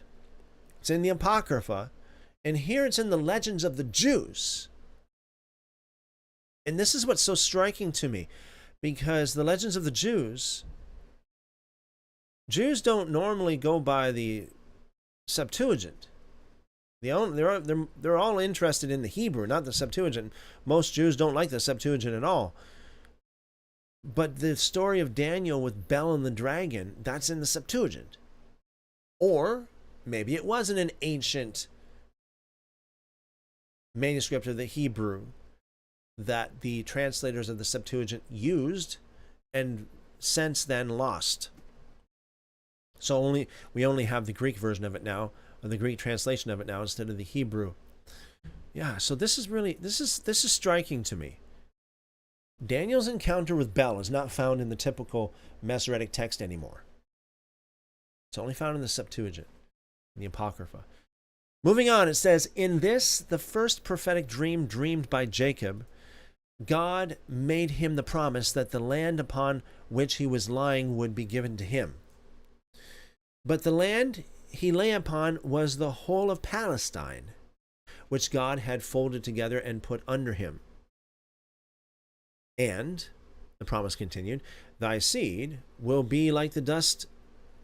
It's in the Apocrypha, and here it's in the Legends of the Jews. And this is what's so striking to me, because the Legends of the Jews don't normally go by the Septuagint. They're all interested in the Hebrew, not the Septuagint. Most Jews don't like the Septuagint at all. But the story of Daniel with Bel and the dragon, that's in the Septuagint. Or maybe it wasn't an ancient manuscript of the Hebrew that the translators of the Septuagint used and since then lost. So we only have the Greek version of it now, or the Greek translation of it now, instead of the Hebrew. Yeah, so this is striking to me. Daniel's encounter with Bel is not found in the typical Masoretic text anymore. It's only found in the Septuagint, in the Apocrypha. Moving on, it says, In this, the first prophetic dream dreamed by Jacob, God made him the promise that the land upon which he was lying would be given to him. But the land he lay upon was the whole of Palestine, which God had folded together and put under him. And, the promise continued, thy seed will be like the dust,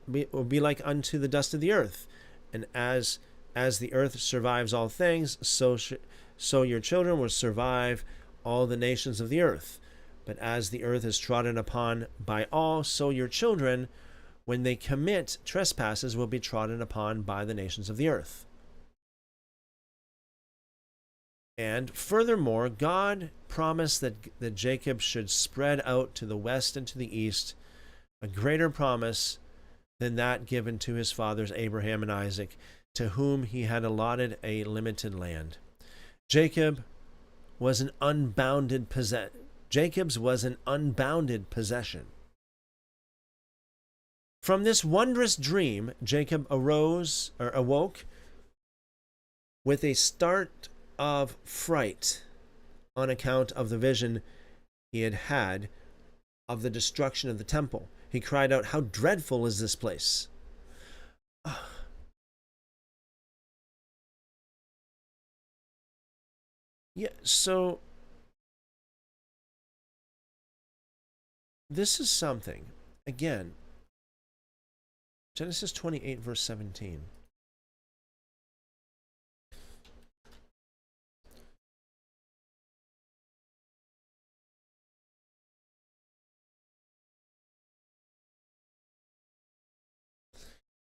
will be like unto the dust of the earth, and as the earth survives all things, so your children will survive all the nations of the earth. But as the earth is trodden upon by all, so your children, when they commit trespasses, will be trodden upon by the nations of the earth. And furthermore, God promised that Jacob should spread out to the west and to the east, a greater promise than that given to his fathers Abraham and Isaac, to whom he had allotted a limited land. Jacob's was an unbounded possession. From this wondrous dream, Jacob awoke with a start of fright on account of the vision he had had of the destruction of the temple. He cried out, "How dreadful is this place!" Yeah, so this is something. Again, Genesis 28, verse 17.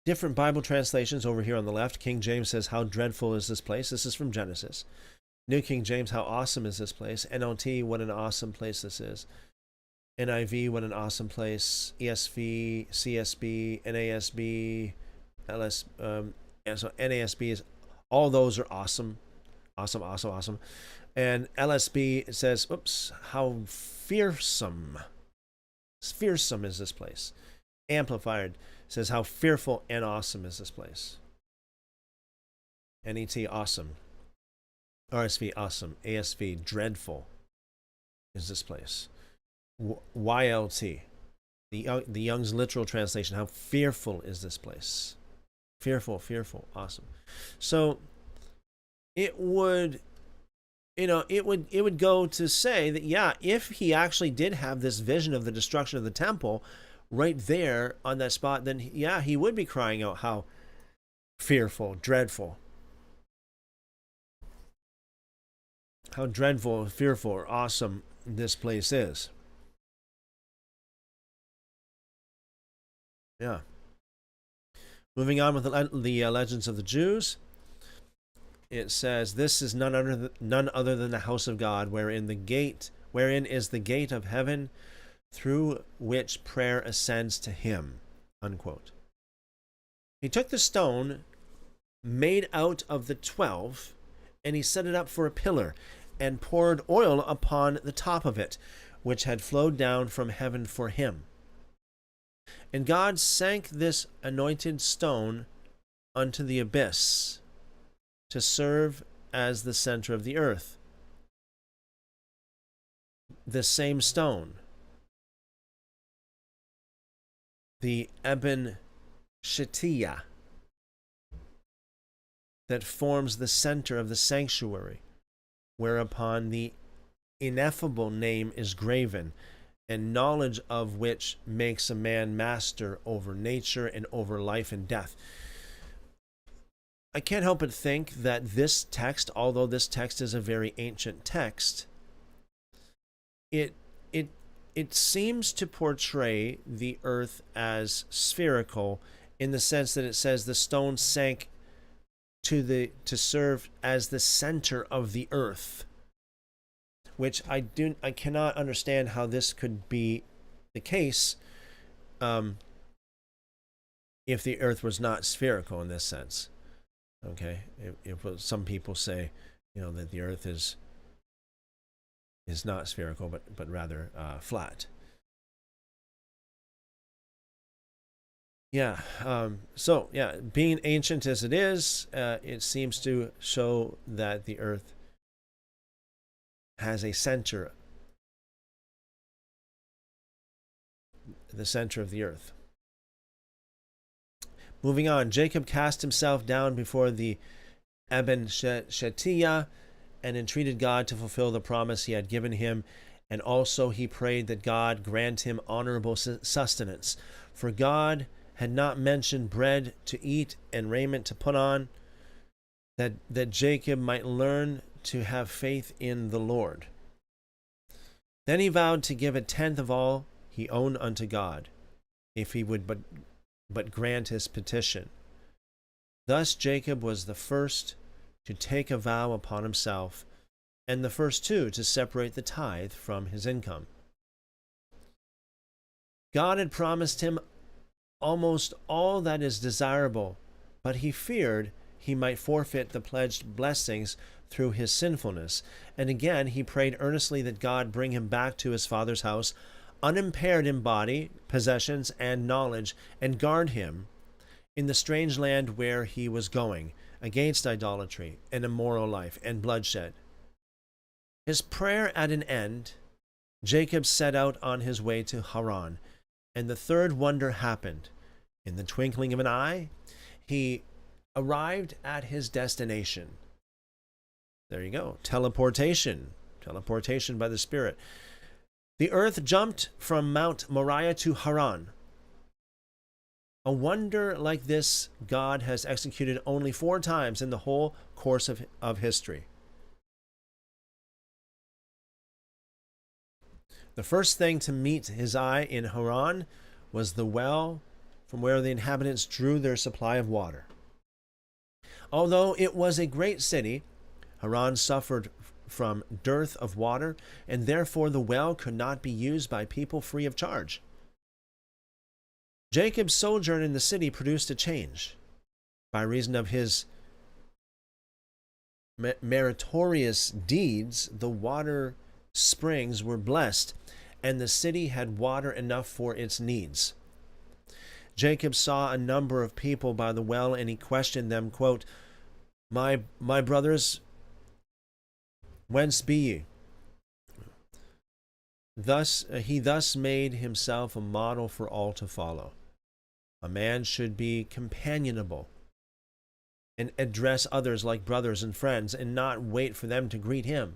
Different Bible translations over here on the left. King James says, "How dreadful is this place?" This is from Genesis. New King James, "How awesome is this place?" NLT, "What an awesome place this is." NIV, "What an awesome place." ESV, CSB, NASB, so NASB is, all those are awesome. Awesome, awesome, awesome. And LSB says, oops, "How fearsome. Fearsome is this place." Amplified says, "How fearful and awesome is this place." NET, "Awesome." RSV, "Awesome." ASV, "Dreadful is this place." YLT, the Young's literal translation, "How fearful is this place." Fearful, fearful, awesome. So it would, it would go to say that, yeah, if he actually did have this vision of the destruction of the temple right there on that spot, then yeah, he would be crying out, "How fearful, dreadful. How dreadful, fearful, or awesome this place is." Yeah. Moving on with the legends of the Jews. It says, "This is none other than the house of God, wherein is the gate of heaven, through which prayer ascends to him." Unquote. He took the stone made out of the 12, and he set it up for a pillar, and poured oil upon the top of it, which had flowed down from heaven for him. And God sank this anointed stone unto the abyss, to serve as the center of the earth. The same stone, the Eben Shetiyah, that forms the center of the sanctuary, whereupon the ineffable name is graven, and knowledge of which makes a man master over nature and over life and death. I can't help but think that this text, although this text is a very ancient text, it seems to portray the earth as spherical, in the sense that it says the stone sank to serve as the center of the earth, which I cannot understand how this could be the case if the earth was not spherical in this sense. Okay, if some people say, that the earth is not spherical, but rather flat. Yeah. So yeah, being ancient as it is, it seems to show that the earth has a center, the center of the earth. Moving on, Jacob cast himself down before the Eben Shetiyah and entreated God to fulfill the promise he had given him, and also he prayed that God grant him honorable sustenance. For God had not mentioned bread to eat and raiment to put on, that Jacob might learn to have faith in the Lord. Then he vowed to give a tenth of all he owned unto God, if he would but grant his petition. Thus Jacob was the first to take a vow upon himself, and the first too to separate the tithe from his income. God had promised him almost all that is desirable, but he feared he might forfeit the pledged blessings through his sinfulness, and again he prayed earnestly that God bring him back to his father's house, unimpaired in body, possessions, and knowledge, and guard him in the strange land where he was going, against idolatry, and immoral life, and bloodshed. His prayer at an end, Jacob set out on his way to Haran, and the third wonder happened. In the twinkling of an eye, he arrived at his destination. There you go. Teleportation by the Spirit. The earth jumped from Mount Moriah to Haran. A wonder like this God has executed only 4 times in the whole course of history. The first thing to meet his eye in Haran was the well from where the inhabitants drew their supply of water. Although it was a great city, Haran suffered from dearth of water, and therefore the well could not be used by people free of charge. Jacob's sojourn in the city produced a change. By reason of his meritorious deeds, the water springs were blessed, and the city had water enough for its needs. Jacob saw a number of people by the well, and he questioned them, quote, My brothers, whence be ye? He thus made himself a model for all to follow. A man should be companionable and address others like brothers and friends, and not wait for them to greet him.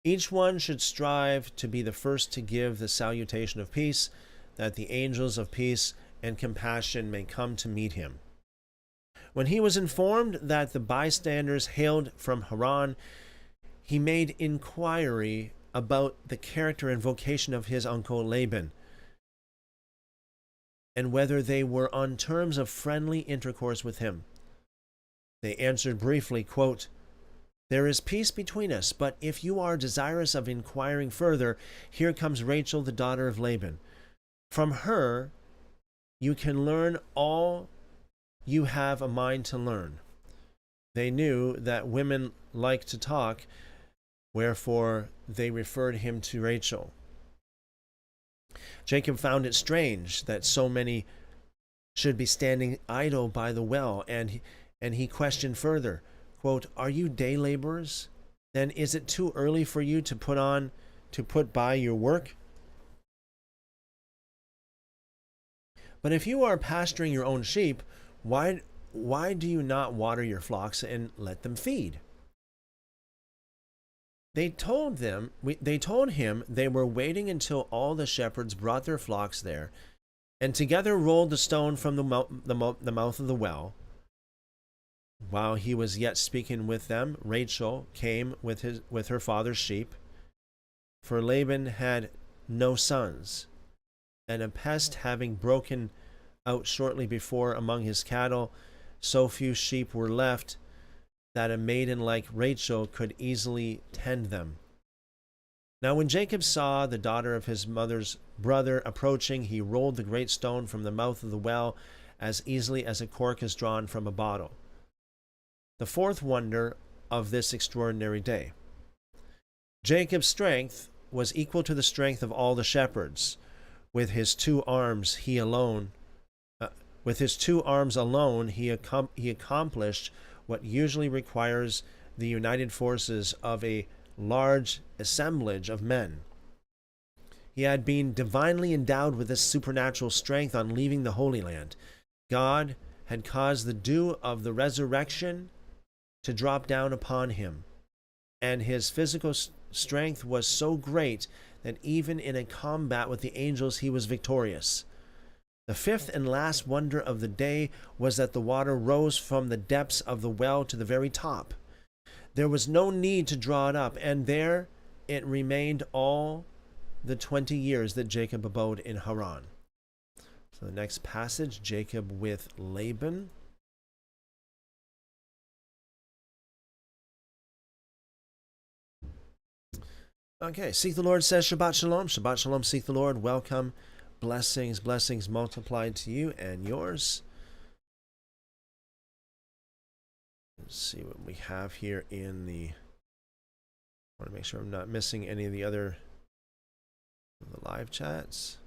Each one should strive to be the first to give the salutation of peace, that the angels of peace and compassion may come to meet him. When he was informed that the bystanders hailed from Haran, he made inquiry about the character and vocation of his uncle Laban, and whether they were on terms of friendly intercourse with him. They answered briefly, quote, There is peace between us, but if you are desirous of inquiring further, here comes Rachel, the daughter of Laban. From her you can learn all you have a mind to learn. They knew that women like to talk, wherefore they referred him to Rachel. Jacob found it strange that so many should be standing idle by the well, and he questioned further, quote, Are you day laborers? Then is it too early for you to put by your work? But if you are pasturing your own sheep, why do you not water your flocks and let them feed? They told him they were waiting until all the shepherds brought their flocks there, and together rolled the stone from the mouth of the well. While he was yet speaking with them, Rachel came with her father's sheep, for Laban had no sons, and a pest having broken out shortly before among his cattle, so few sheep were left that a maiden like Rachel could easily tend them. Now when Jacob saw the daughter of his mother's brother approaching, he rolled the great stone from the mouth of the well as easily as a cork is drawn from a bottle. The fourth wonder of this extraordinary day. Jacob's strength was equal to the strength of all the shepherds. With his 2 arms alone, he accomplished what usually requires the united forces of a large assemblage of men. He had been divinely endowed with this supernatural strength on leaving the Holy Land. God had caused the dew of the resurrection to drop down upon him, and his physical strength was so great that even in a combat with the angels he was victorious. The fifth and last wonder of the day was that the water rose from the depths of the well to the very top. There was no need to draw it up, and there it remained all the 20 years that Jacob abode in Haran. So the next passage, Jacob with Laban. Okay, seek the Lord says Shabbat Shalom. Shabbat Shalom, seek the Lord. Welcome. Blessings, blessings multiplied to you and yours. Let's see what we have here in the... I want to make sure I'm not missing any of the other live chats.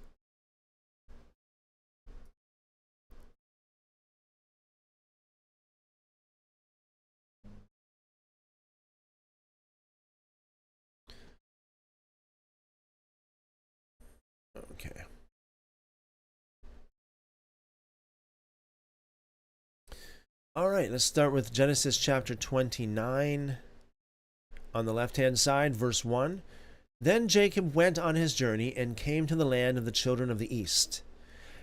Okay. All right, let's start with Genesis chapter 29. On the left-hand side, verse 1. Then Jacob went on his journey and came to the land of the children of the east.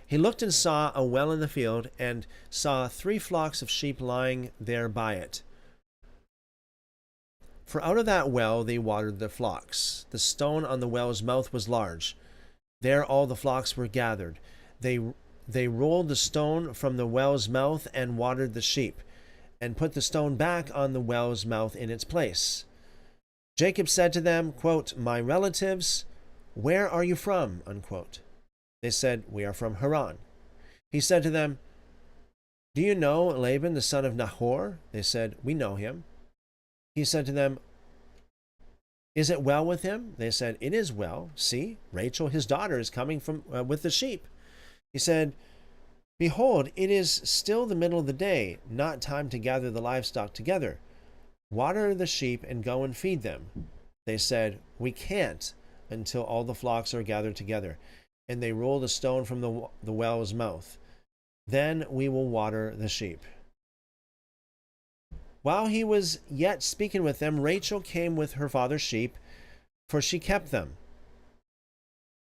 He looked and saw a well in the field, and saw 3 flocks of sheep lying there by it. For out of that well they watered the flocks. The stone on the well's mouth was large. There all the flocks were gathered. They rolled the stone from the well's mouth and watered the sheep, and put the stone back on the well's mouth in its place. Jacob said to them, quote, "My relatives, where are you from?" unquote. They said, "We are from Haran." He said to them, "Do you know Laban, the son of Nahor?" They said, "We know him." He said to them, "Is it well with him?" They said, "It is well. See, Rachel, his daughter, is coming from with the sheep." He said, "Behold, it is still the middle of the day, not time to gather the livestock together. Water the sheep and go and feed them." They said, "We can't until all the flocks are gathered together." And they rolled a stone from the well's mouth. "Then we will water the sheep." While he was yet speaking with them, Rachel came with her father's sheep, for she kept them.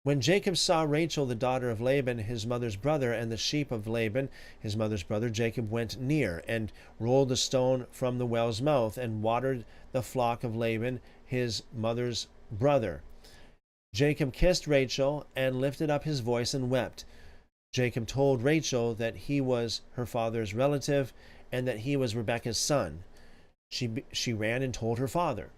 When Jacob saw Rachel, the daughter of Laban, his mother's brother, and the sheep of Laban, his mother's brother, Jacob went near and rolled the stone from the well's mouth and watered the flock of Laban, his mother's brother. Jacob kissed Rachel and lifted up his voice and wept. Jacob told Rachel that he was her father's relative and that he was Rebekah's son. She ran and told her father.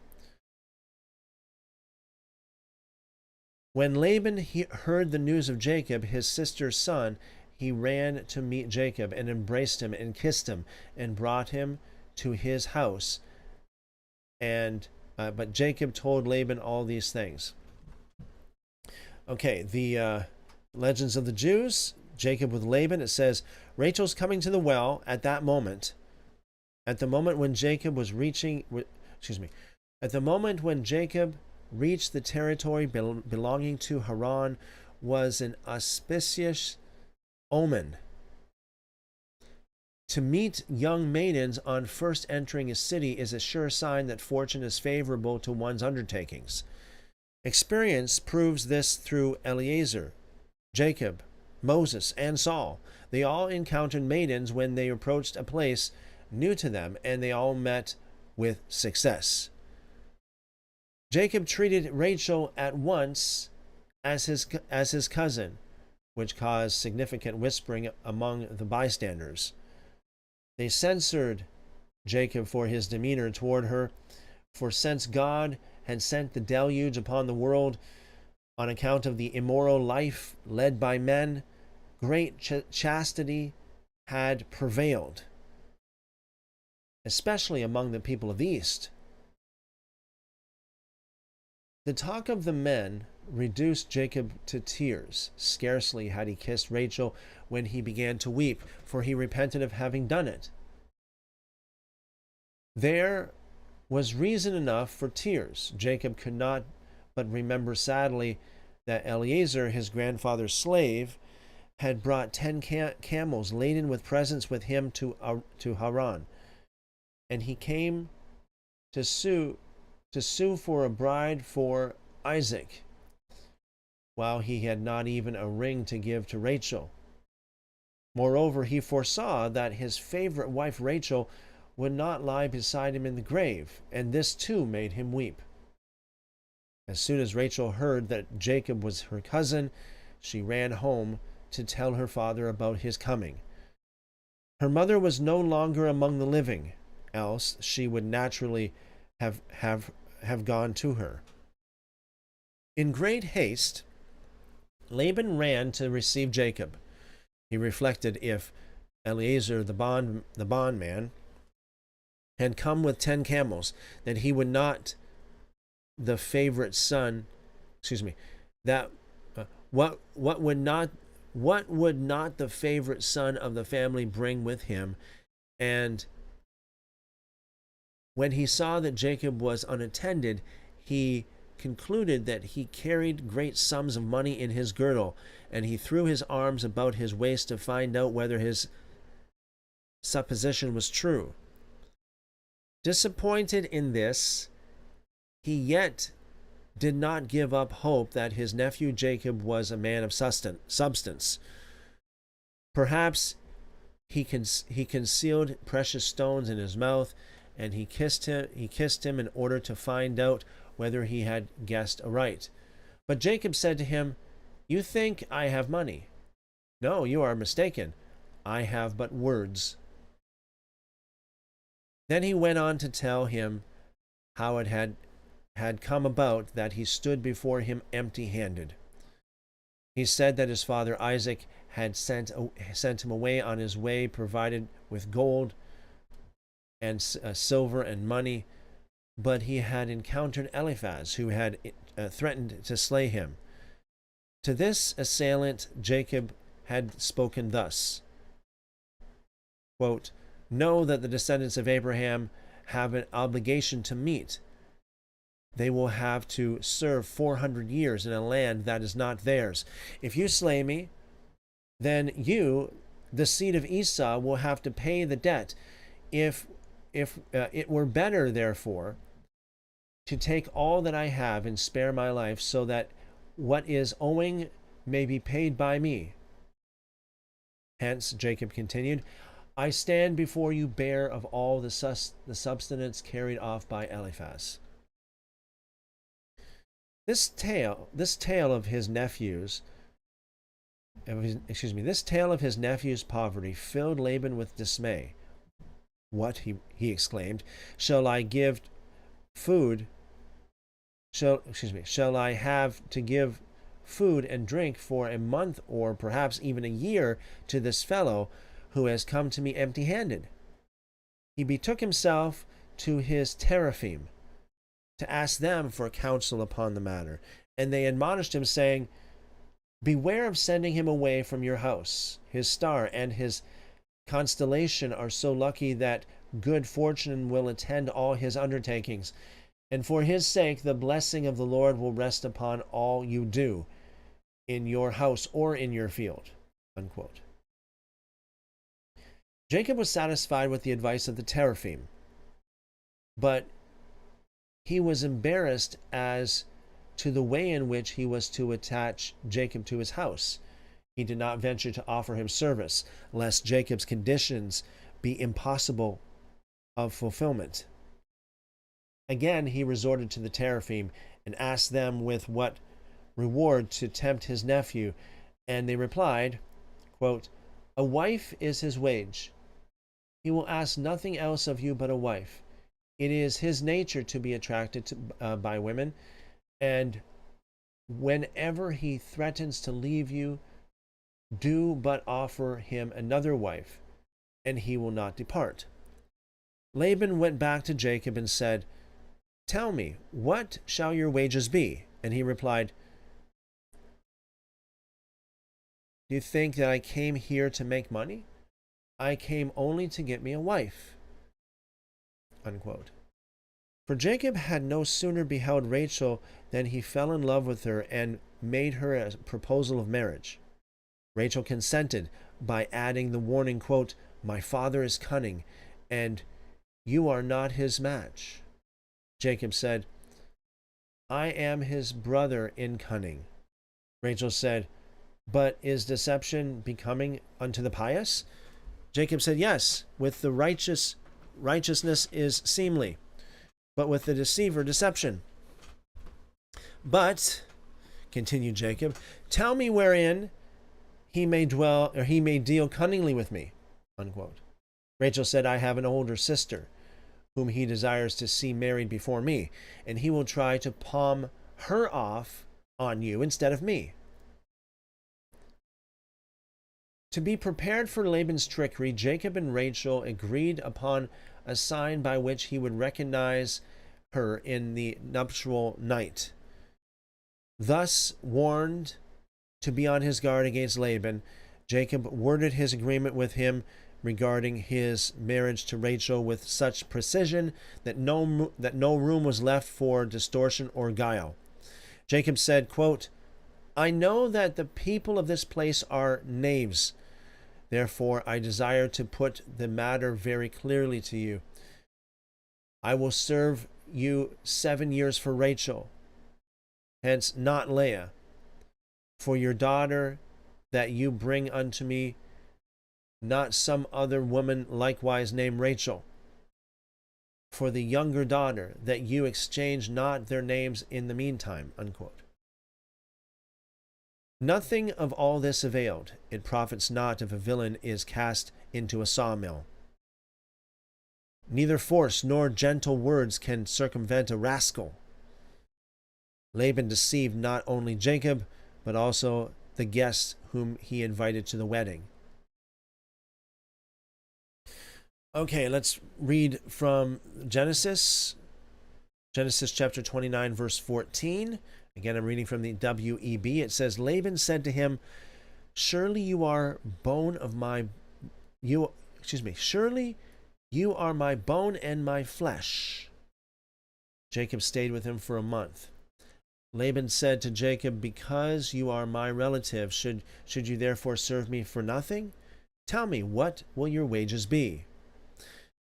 When Laban heard the news of Jacob, his sister's son, he ran to meet Jacob and embraced him and kissed him and brought him to his house. But Jacob told Laban all these things. Okay, the Legends of the Jews, Jacob with Laban, it says, Rachel's coming to the well at that moment. At the moment when Jacob reached the territory belonging to Haran, was an auspicious omen. To meet young maidens on first entering a city is a sure sign that fortune is favorable to one's undertakings. Experience proves this through Eliezer, Jacob, Moses, and Saul. They all encountered maidens when they approached a place new to them, and they all met with success. Jacob treated Rachel at once as his cousin, which caused significant whispering among the bystanders. They censored Jacob for his demeanor toward her, for since God had sent the deluge upon the world on account of the immoral life led by men, great chastity had prevailed, especially among the people of the East. The talk of the men reduced Jacob to tears. Scarcely had he kissed Rachel when he began to weep, for he repented of having done it. There was reason enough for tears. Jacob could not but remember sadly that Eliezer, his grandfather's slave, had brought 10 camels laden with presents with him to Haran, and he came to sue for a bride for Isaac, while he had not even a ring to give to Rachel. Moreover, he foresaw that his favorite wife Rachel would not lie beside him in the grave, and this too made him weep. As soon as Rachel heard that Jacob was her cousin, she ran home to tell her father about his coming. Her mother was no longer among the living, else she would naturally have gone to her. In great haste, Laban ran to receive Jacob. He reflected if Eliezer, the bondman, had come with 10 camels, that he would not the favorite son, that what would not the favorite son of the family bring with him? And when he saw that Jacob was unattended, he concluded that he carried great sums of money in his girdle, and he threw his arms about his waist to find out whether his supposition was true. Disappointed in this, he yet did not give up hope that his nephew Jacob was a man of substance. Perhaps he concealed precious stones in his mouth, and he kissed him in order to find out whether he had guessed aright. But Jacob said to him, "You think I have money? No, you are mistaken. I have but words." Then he went on to tell him how it had come about that he stood before him empty-handed. He said that his father Isaac had sent him away on his way provided with gold and silver and money, but he had encountered Eliphaz, who had threatened to slay him. To this assailant Jacob had spoken thus, quote, "Know that the descendants of Abraham have an obligation to meet. They will have to serve 400 years in a land that is not theirs. If you slay me, then you, the seed of Esau, will have to pay the debt. If it were better, therefore, to take all that I have and spare my life, so that what is owing may be paid by me." Hence, Jacob continued, "I stand before you bare of all the substance carried off by Eliphaz." This tale of his nephew's poverty filled Laban with dismay. "What," he exclaimed, "shall I give food? Shall I have to give food and drink for a month or perhaps even a year to this fellow who has come to me empty-handed?" He betook himself to his teraphim to ask them for counsel upon the matter, and they admonished him, saying, "Beware of sending him away from your house. His star and his constellation are so lucky that good fortune will attend all his undertakings, and for his sake the blessing of the Lord will rest upon all you do, in your house or in your field." Unquote. Jacob was satisfied with the advice of the teraphim, but he was embarrassed as to the way in which he was to attach Jacob to his house. He did not venture to offer him service, lest Jacob's conditions be impossible of fulfillment. Again, he resorted to the teraphim and asked them with what reward to tempt his nephew, and they replied, quote, "A wife is his wage. He will ask nothing else of you but a wife. It is his nature to be attracted by women, and whenever he threatens to leave you, do but offer him another wife, and he will not depart." Laban went back to Jacob and said, "Tell me, what shall your wages be?" And he replied, "Do you think that I came here to make money? I came only to get me a wife." Unquote. For Jacob had no sooner beheld Rachel than he fell in love with her and made her a proposal of marriage. Rachel consented by adding the warning, quote, "My father is cunning, and you are not his match." Jacob said, "I am his brother in cunning." Rachel said, "But is deception becoming unto the pious?" Jacob said, "Yes, with the righteousness is seemly, but with the deceiver deception." But, continued Jacob, tell me wherein he may dwell, or he may deal cunningly with me. Unquote. Rachel said, I have an older sister, whom he desires to see married before me, and he will try to palm her off on you instead of me. To be prepared for Laban's trickery, Jacob and Rachel agreed upon a sign by which he would recognize her in the nuptial night. Thus warned to be on his guard against Laban, Jacob worded his agreement with him regarding his marriage to Rachel with such precision that no room was left for distortion or guile. Jacob said, quote, I know that the people of this place are knaves. Therefore, I desire to put the matter very clearly to you. I will serve you 7 years for Rachel, hence not Leah, for your daughter that you bring unto me, not some other woman likewise named Rachel. For the younger daughter, that you exchange not their names in the meantime. Unquote. Nothing of all this availed. It profits not if a villain is cast into a sawmill. Neither force nor gentle words can circumvent a rascal. Laban deceived not only Jacob, but also the guests whom he invited to the wedding. Okay, let's read from Genesis chapter 29, verse 14. Again, I'm reading from the WEB. It says, Laban said to him, surely you are surely you are my bone and my flesh. Jacob stayed with him for a month. Laban said to Jacob, because you are my relative, should you therefore serve me for nothing? Tell me, what will your wages be?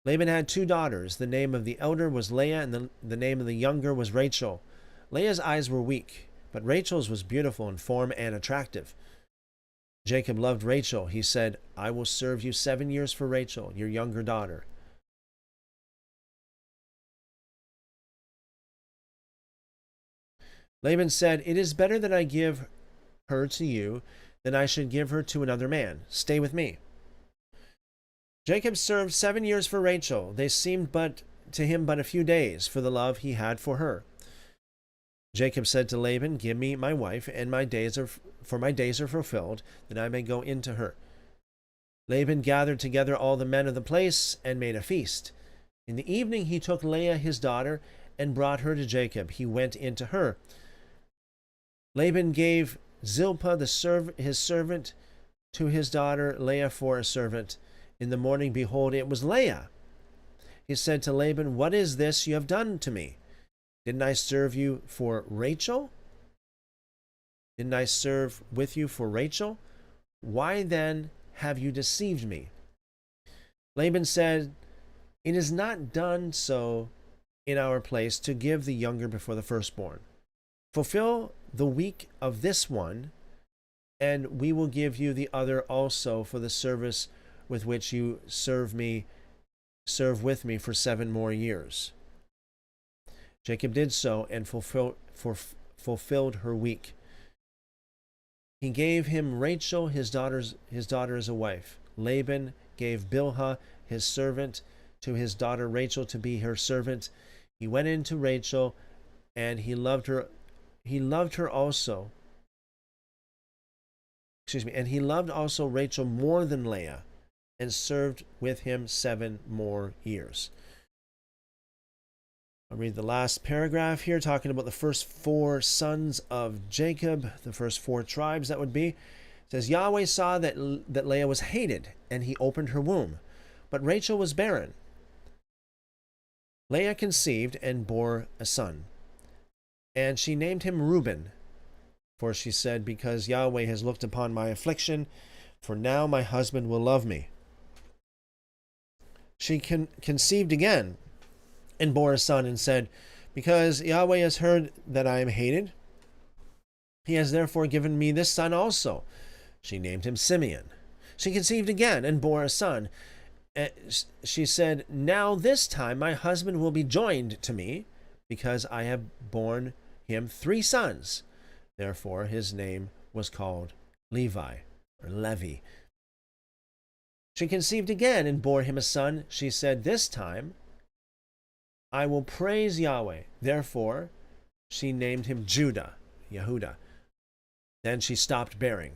Laban had 2 daughters. The name of the elder was Leah, and the name of the younger was Rachel. Leah's eyes were weak, but Rachel's was beautiful in form and attractive. Jacob loved Rachel. He said, I will serve you 7 years for Rachel, your younger daughter. Laban said, it is better that I give her to you than I should give her to another man. Stay with me. Jacob served 7 years for Rachel. They seemed to him but a few days for the love he had for her. Jacob said to Laban, give me my wife, and my days are fulfilled, that I may go in to her. Laban gathered together all the men of the place and made a feast. In the evening he took Leah his daughter and brought her to Jacob. He went in to her. Laban gave Zilpah his servant to his daughter Leah for a servant. In the morning, behold, it was Leah. He said to Laban, what is this you have done to me? Didn't I serve you for Rachel? Didn't I serve with you for Rachel? Why then have you deceived me? Laban said, it is not done so in our place to give the younger before the firstborn. Fulfill the week of this one, and we will give you the other also for the service with which you serve with me for 7 more years. Jacob did so and fulfilled her week. He gave him Rachel, his daughter as a wife. Laban gave Bilhah, his servant, to his daughter Rachel to be her servant. He went in to Rachel, and he loved her also. And he loved also Rachel more than Leah, and served with him 7 more years. I'll read the last paragraph here, talking about the first 4 sons of Jacob, the first 4 tribes that would be. It says, Yahweh saw that Leah was hated, and he opened her womb, but Rachel was barren. Leah conceived and bore a son, and she named him Reuben, for she said, because Yahweh has looked upon my affliction, for now my husband will love me. She conceived again and bore a son, and said, because Yahweh has heard that I am hated, he has therefore given me this son also. She named him Simeon. She conceived again and bore a son. She said, now this time my husband will be joined to me, because I have borne him 3 sons. Therefore his name was called Levi, or Levi. She conceived again and bore him a son. She said, "This time I will praise Yahweh." Therefore she named him Judah, Yehuda. Then she stopped bearing.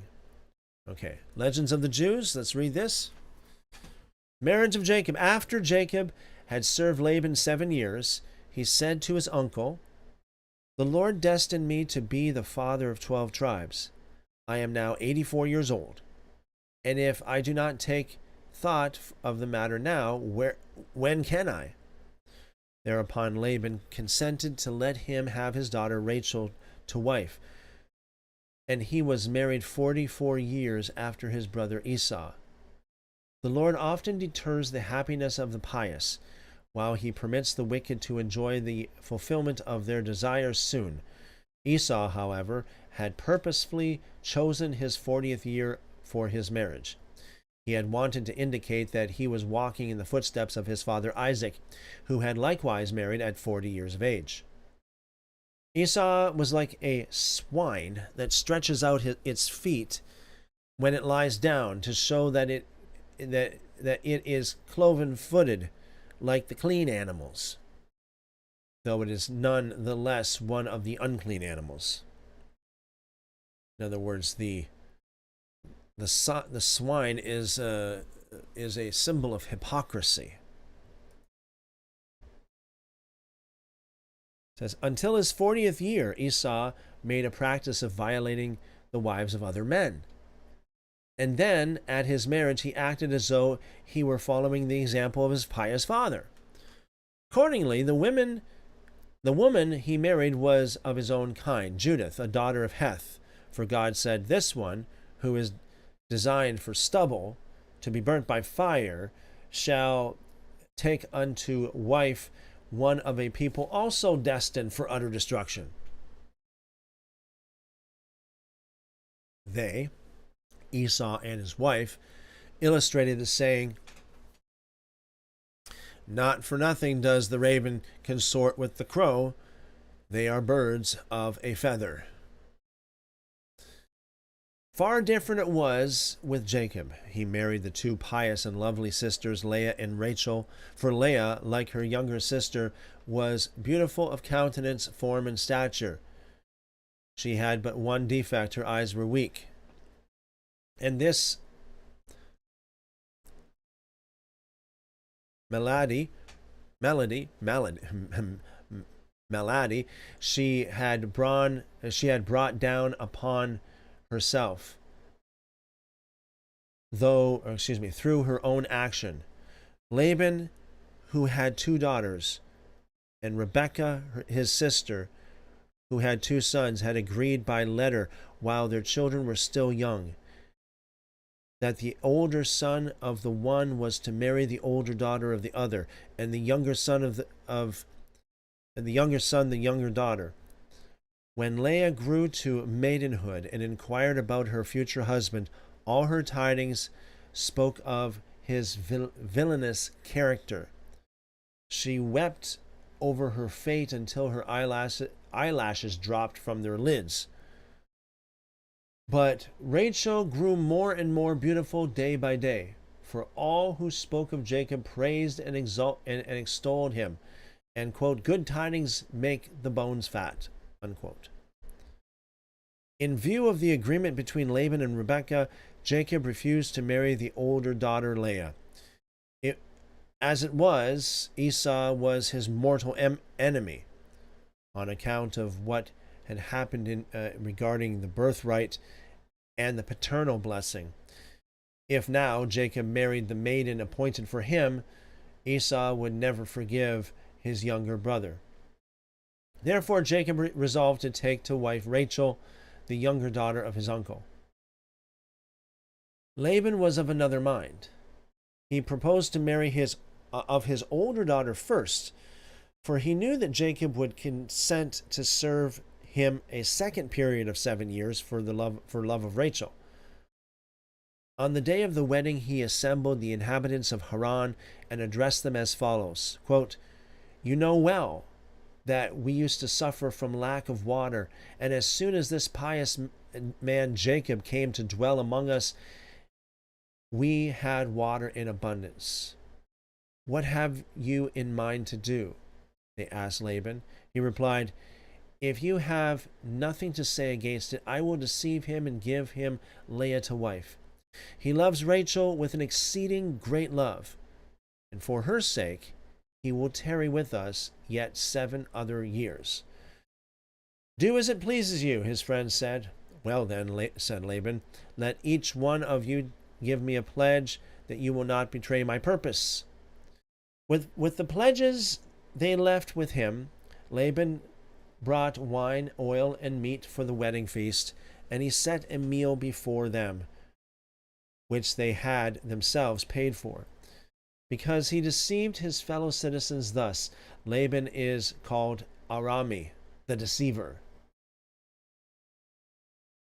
Okay, Legends of the Jews. Let's read this. Marriage of Jacob. After Jacob had served Laban 7 years, he said to his uncle, "The Lord destined me to be the father of 12 tribes. I am now 84 years old. And if I do not take thought of the matter now, when can I?" Thereupon Laban consented to let him have his daughter Rachel to wife. And he was married 44 years after his brother Esau. The Lord often deters the happiness of the pious, while he permits the wicked to enjoy the fulfillment of their desires soon. Esau, however, had purposefully chosen his 40th year for his marriage. He had wanted to indicate that he was walking in the footsteps of his father Isaac, who had likewise married at 40 years of age. Esau was like a swine that stretches out its feet when it lies down to show that it is cloven-footed like the clean animals, though it is none the less one of the unclean animals. In other words, the swine is a symbol of hypocrisy. It says, until his 40th year, Esau made a practice of violating the wives of other men. And then, at his marriage, he acted as though he were following the example of his pious father. Accordingly, the woman he married was of his own kind, Judith, a daughter of Heth. For God said, "This one, who is designed for stubble, to be burnt by fire, shall take unto wife one of a people also destined for utter destruction." They, Esau and his wife, illustrated the saying, "Not for nothing does the raven consort with the crow. They are birds of a feather." Far different it was with Jacob. He married the 2 pious and lovely sisters, Leah and Rachel. For Leah, like her younger sister, was beautiful of countenance, form, and stature. She had but one defect: her eyes were weak. And this malady she had brought down upon herself, through her own action. Laban, who had 2 daughters, and Rebekah, his sister, who had 2 sons, had agreed by letter, while their children were still young, that the older son of the one was to marry the older daughter of the other, and the younger son the younger daughter. When Leah grew to maidenhood and inquired about her future husband, all her tidings spoke of his villainous character. She wept over her fate until her eyelashes dropped from their lids. But Rachel grew more and more beautiful day by day, for all who spoke of Jacob praised and extolled him, and, quote, "Good tidings make the bones fat," unquote. In view of the agreement between Laban and Rebekah, Jacob refused to marry the older daughter Leah. As it was, Esau was his mortal enemy on account of what had happened regarding the birthright and the paternal blessing. If now Jacob married the maiden appointed for him, Esau would never forgive his younger brother. Therefore Jacob resolved to take to wife Rachel, the younger daughter of his uncle. Laban was of another mind. He proposed to marry his older daughter first, for he knew that Jacob would consent to serve him a second period of 7 years for love of Rachel. On the day of the wedding, he assembled the inhabitants of Haran and addressed them as follows, quote, "You know well that we used to suffer from lack of water. And as soon as this pious man Jacob came to dwell among us, we had water in abundance. What have you in mind to do? They asked Laban. He replied, if you have nothing to say against it, I will deceive him and give him Leah to wife. He loves Rachel with an exceeding great love, and for her sake he will tarry with us yet 7 other years. Do as it pleases you, his friend said. Well then, said Laban, let each one of you give me a pledge that you will not betray my purpose. With the pledges they left with him, Laban brought wine, oil, and meat for the wedding feast, and he set a meal before them, which they had themselves paid for. Because he deceived his fellow citizens thus, Laban is called Arami, the deceiver.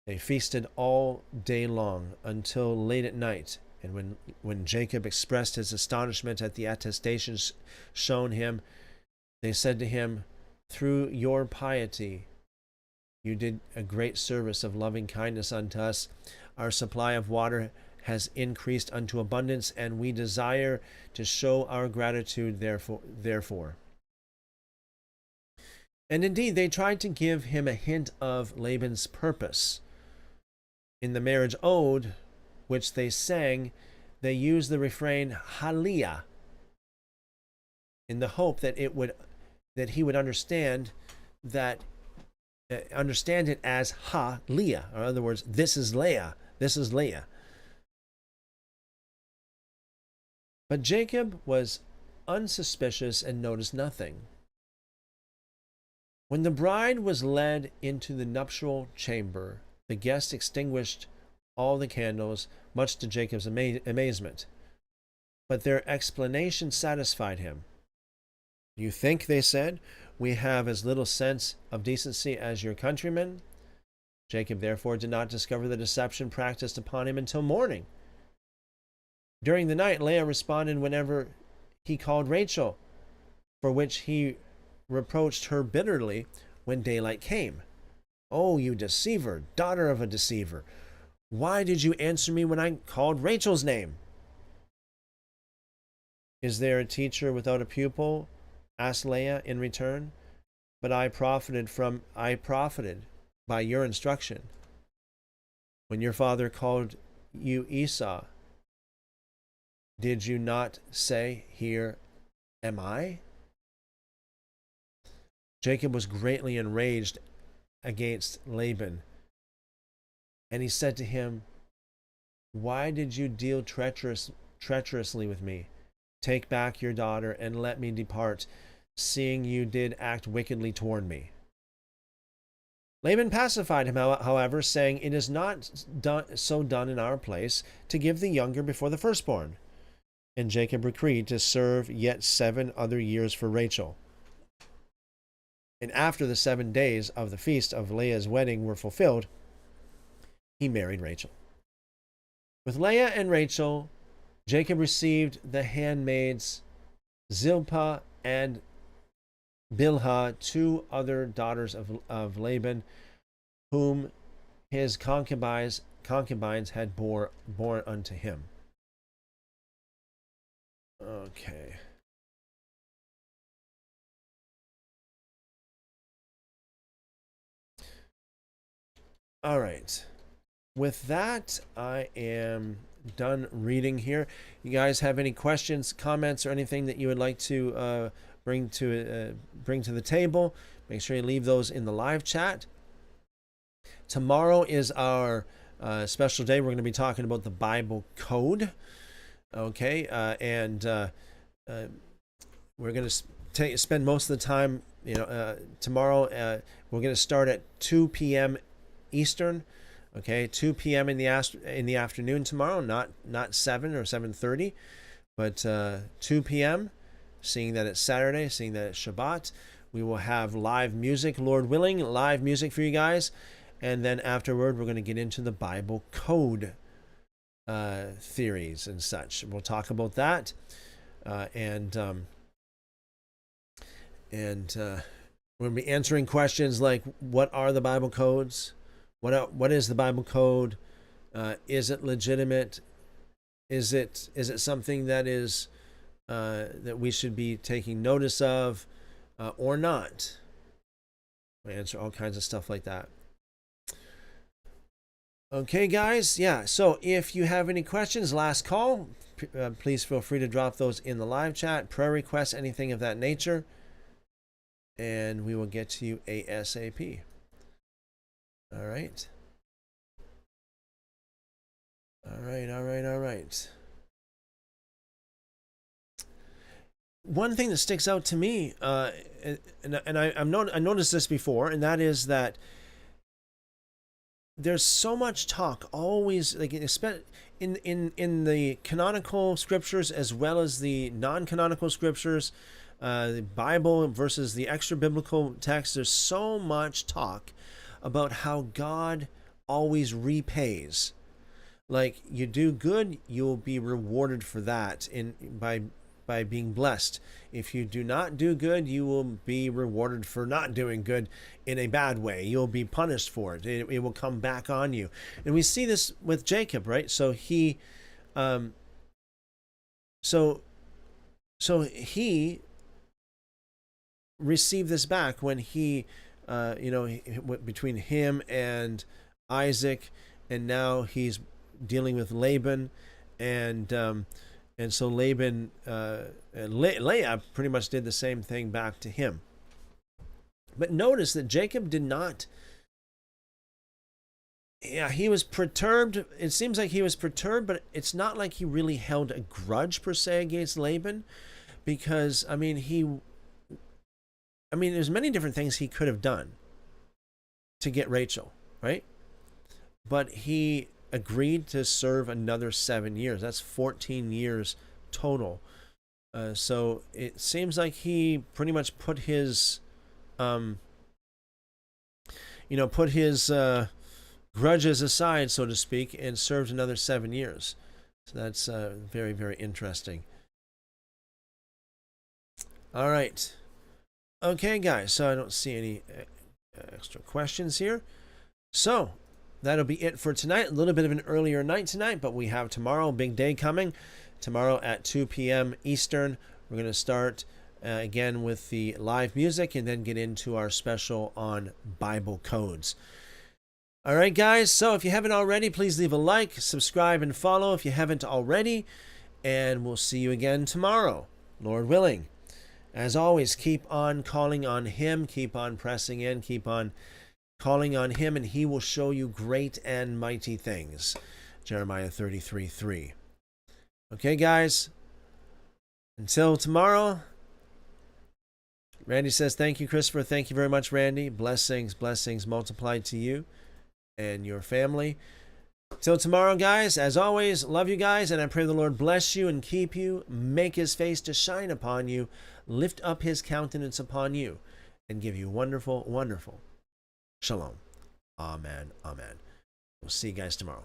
They feasted all day long until late at night, and when Jacob expressed his astonishment at the attestations shown him, they said to him, through your piety you did a great service of loving kindness unto us. Our supply of water has increased unto abundance, and we desire to show our gratitude therefore. And indeed, they tried to give him a hint of Laban's purpose. In the marriage ode, which they sang, they used the refrain Leah, in the hope that he would understand it as Leah, or in other words, this is Leah, this is Leah. But Jacob was unsuspicious and noticed nothing. When the bride was led into the nuptial chamber, the guests extinguished all the candles, much to Jacob's amazement. But their explanation satisfied him. You think, they said, we have as little sense of decency as your countrymen? Jacob therefore did not discover the deception practiced upon him until morning. During the night, Leah responded whenever he called Rachel, for which he reproached her bitterly when daylight came. Oh, you deceiver, daughter of a deceiver! Why did you answer me when I called Rachel's name? Is there a teacher without a pupil? Asked Leah in return. But I profited by your instruction. When your father called you Esau, did you not say, here am I? Jacob was greatly enraged against Laban, and he said to him, why did you deal treacherously with me? Take back your daughter and let me depart, seeing you did act wickedly toward me. Laban pacified him, however, saying, it is not so done in our place to give the younger before the firstborn. And Jacob agreed to serve yet 7 other years for Rachel. And after the 7 days of the feast of Leah's wedding were fulfilled, he married Rachel. With Leah and Rachel, Jacob received the handmaids Zilpah and Bilhah, 2 other daughters of Laban, whom his concubines had born unto him. Okay. All right. With that, I am done reading here. You guys have any questions, comments, or anything that you would like to bring to the table? Make sure you leave those in the live chat. Tomorrow is our special day. We're going to be talking about the Bible code. Okay, and we're going to spend most of the time. Tomorrow we're going to start at 2 p.m. Eastern. Okay, 2 p.m. in the afternoon tomorrow, not 7 or 7:30, but 2 p.m. Seeing that it's Saturday, seeing that it's Shabbat, we will have live music, Lord willing, live music for you guys, and then afterward we're going to get into the Bible code theories and such. We'll talk about that, and We'll be answering questions like, what are the Bible codes? What is the Bible code? Is it legitimate? Is it something that is that we should be taking notice of or not? We answer all kinds of stuff like that. Okay, guys. Yeah. So if you have any questions, last call. Please feel free to drop those in the live chat. Prayer requests, anything of that nature, and we will get to you ASAP. All right. All right. One thing that sticks out to me, and I noticed this before, and that is that there's so much talk always, like in the canonical scriptures as well as the non-canonical scriptures, the Bible versus the extra biblical text. There's so much talk about how God always repays. Like, you do good, you'll be rewarded for that by being blessed. If you do not do good, you will be rewarded for not doing good in a bad way. You'll be punished for it. It will come back on you. And we see this with Jacob, right? So he he received this back when he between him and Isaac, and now he's dealing with Laban, and so Laban, Leah pretty much did the same thing back to him. But notice that Jacob did not. Yeah, he was perturbed. It seems like he was perturbed, but it's not like he really held a grudge per se against Laban, because there's many different things he could have done to get Rachel, right? But he agreed to serve another 7 years. That's 14 years total. So it seems like he pretty much put his, grudges aside, so to speak, and served another 7 years. So that's very, very interesting. All right. Okay, guys. So I don't see any extra questions here. So that'll be it for tonight. A little bit of an earlier night tonight, but we have tomorrow, big day coming. Tomorrow at 2 p.m. Eastern, we're going to start again with the live music and then get into our special on Bible codes. All right, guys. So if you haven't already, please leave a like, subscribe, and follow if you haven't already. And we'll see you again tomorrow, Lord willing. As always, keep on calling on Him. Keep on pressing in. Keep on calling on Him, and He will show you great and mighty things. Jeremiah 33:3. Okay, guys. Until tomorrow. Randy says, thank you, Christopher. Thank you very much, Randy. Blessings multiplied to you and your family. Till tomorrow, guys. As always, love you guys, and I pray the Lord bless you and keep you, make His face to shine upon you, lift up His countenance upon you, and give you wonderful, wonderful shalom. Amen. Amen. We'll see you guys tomorrow.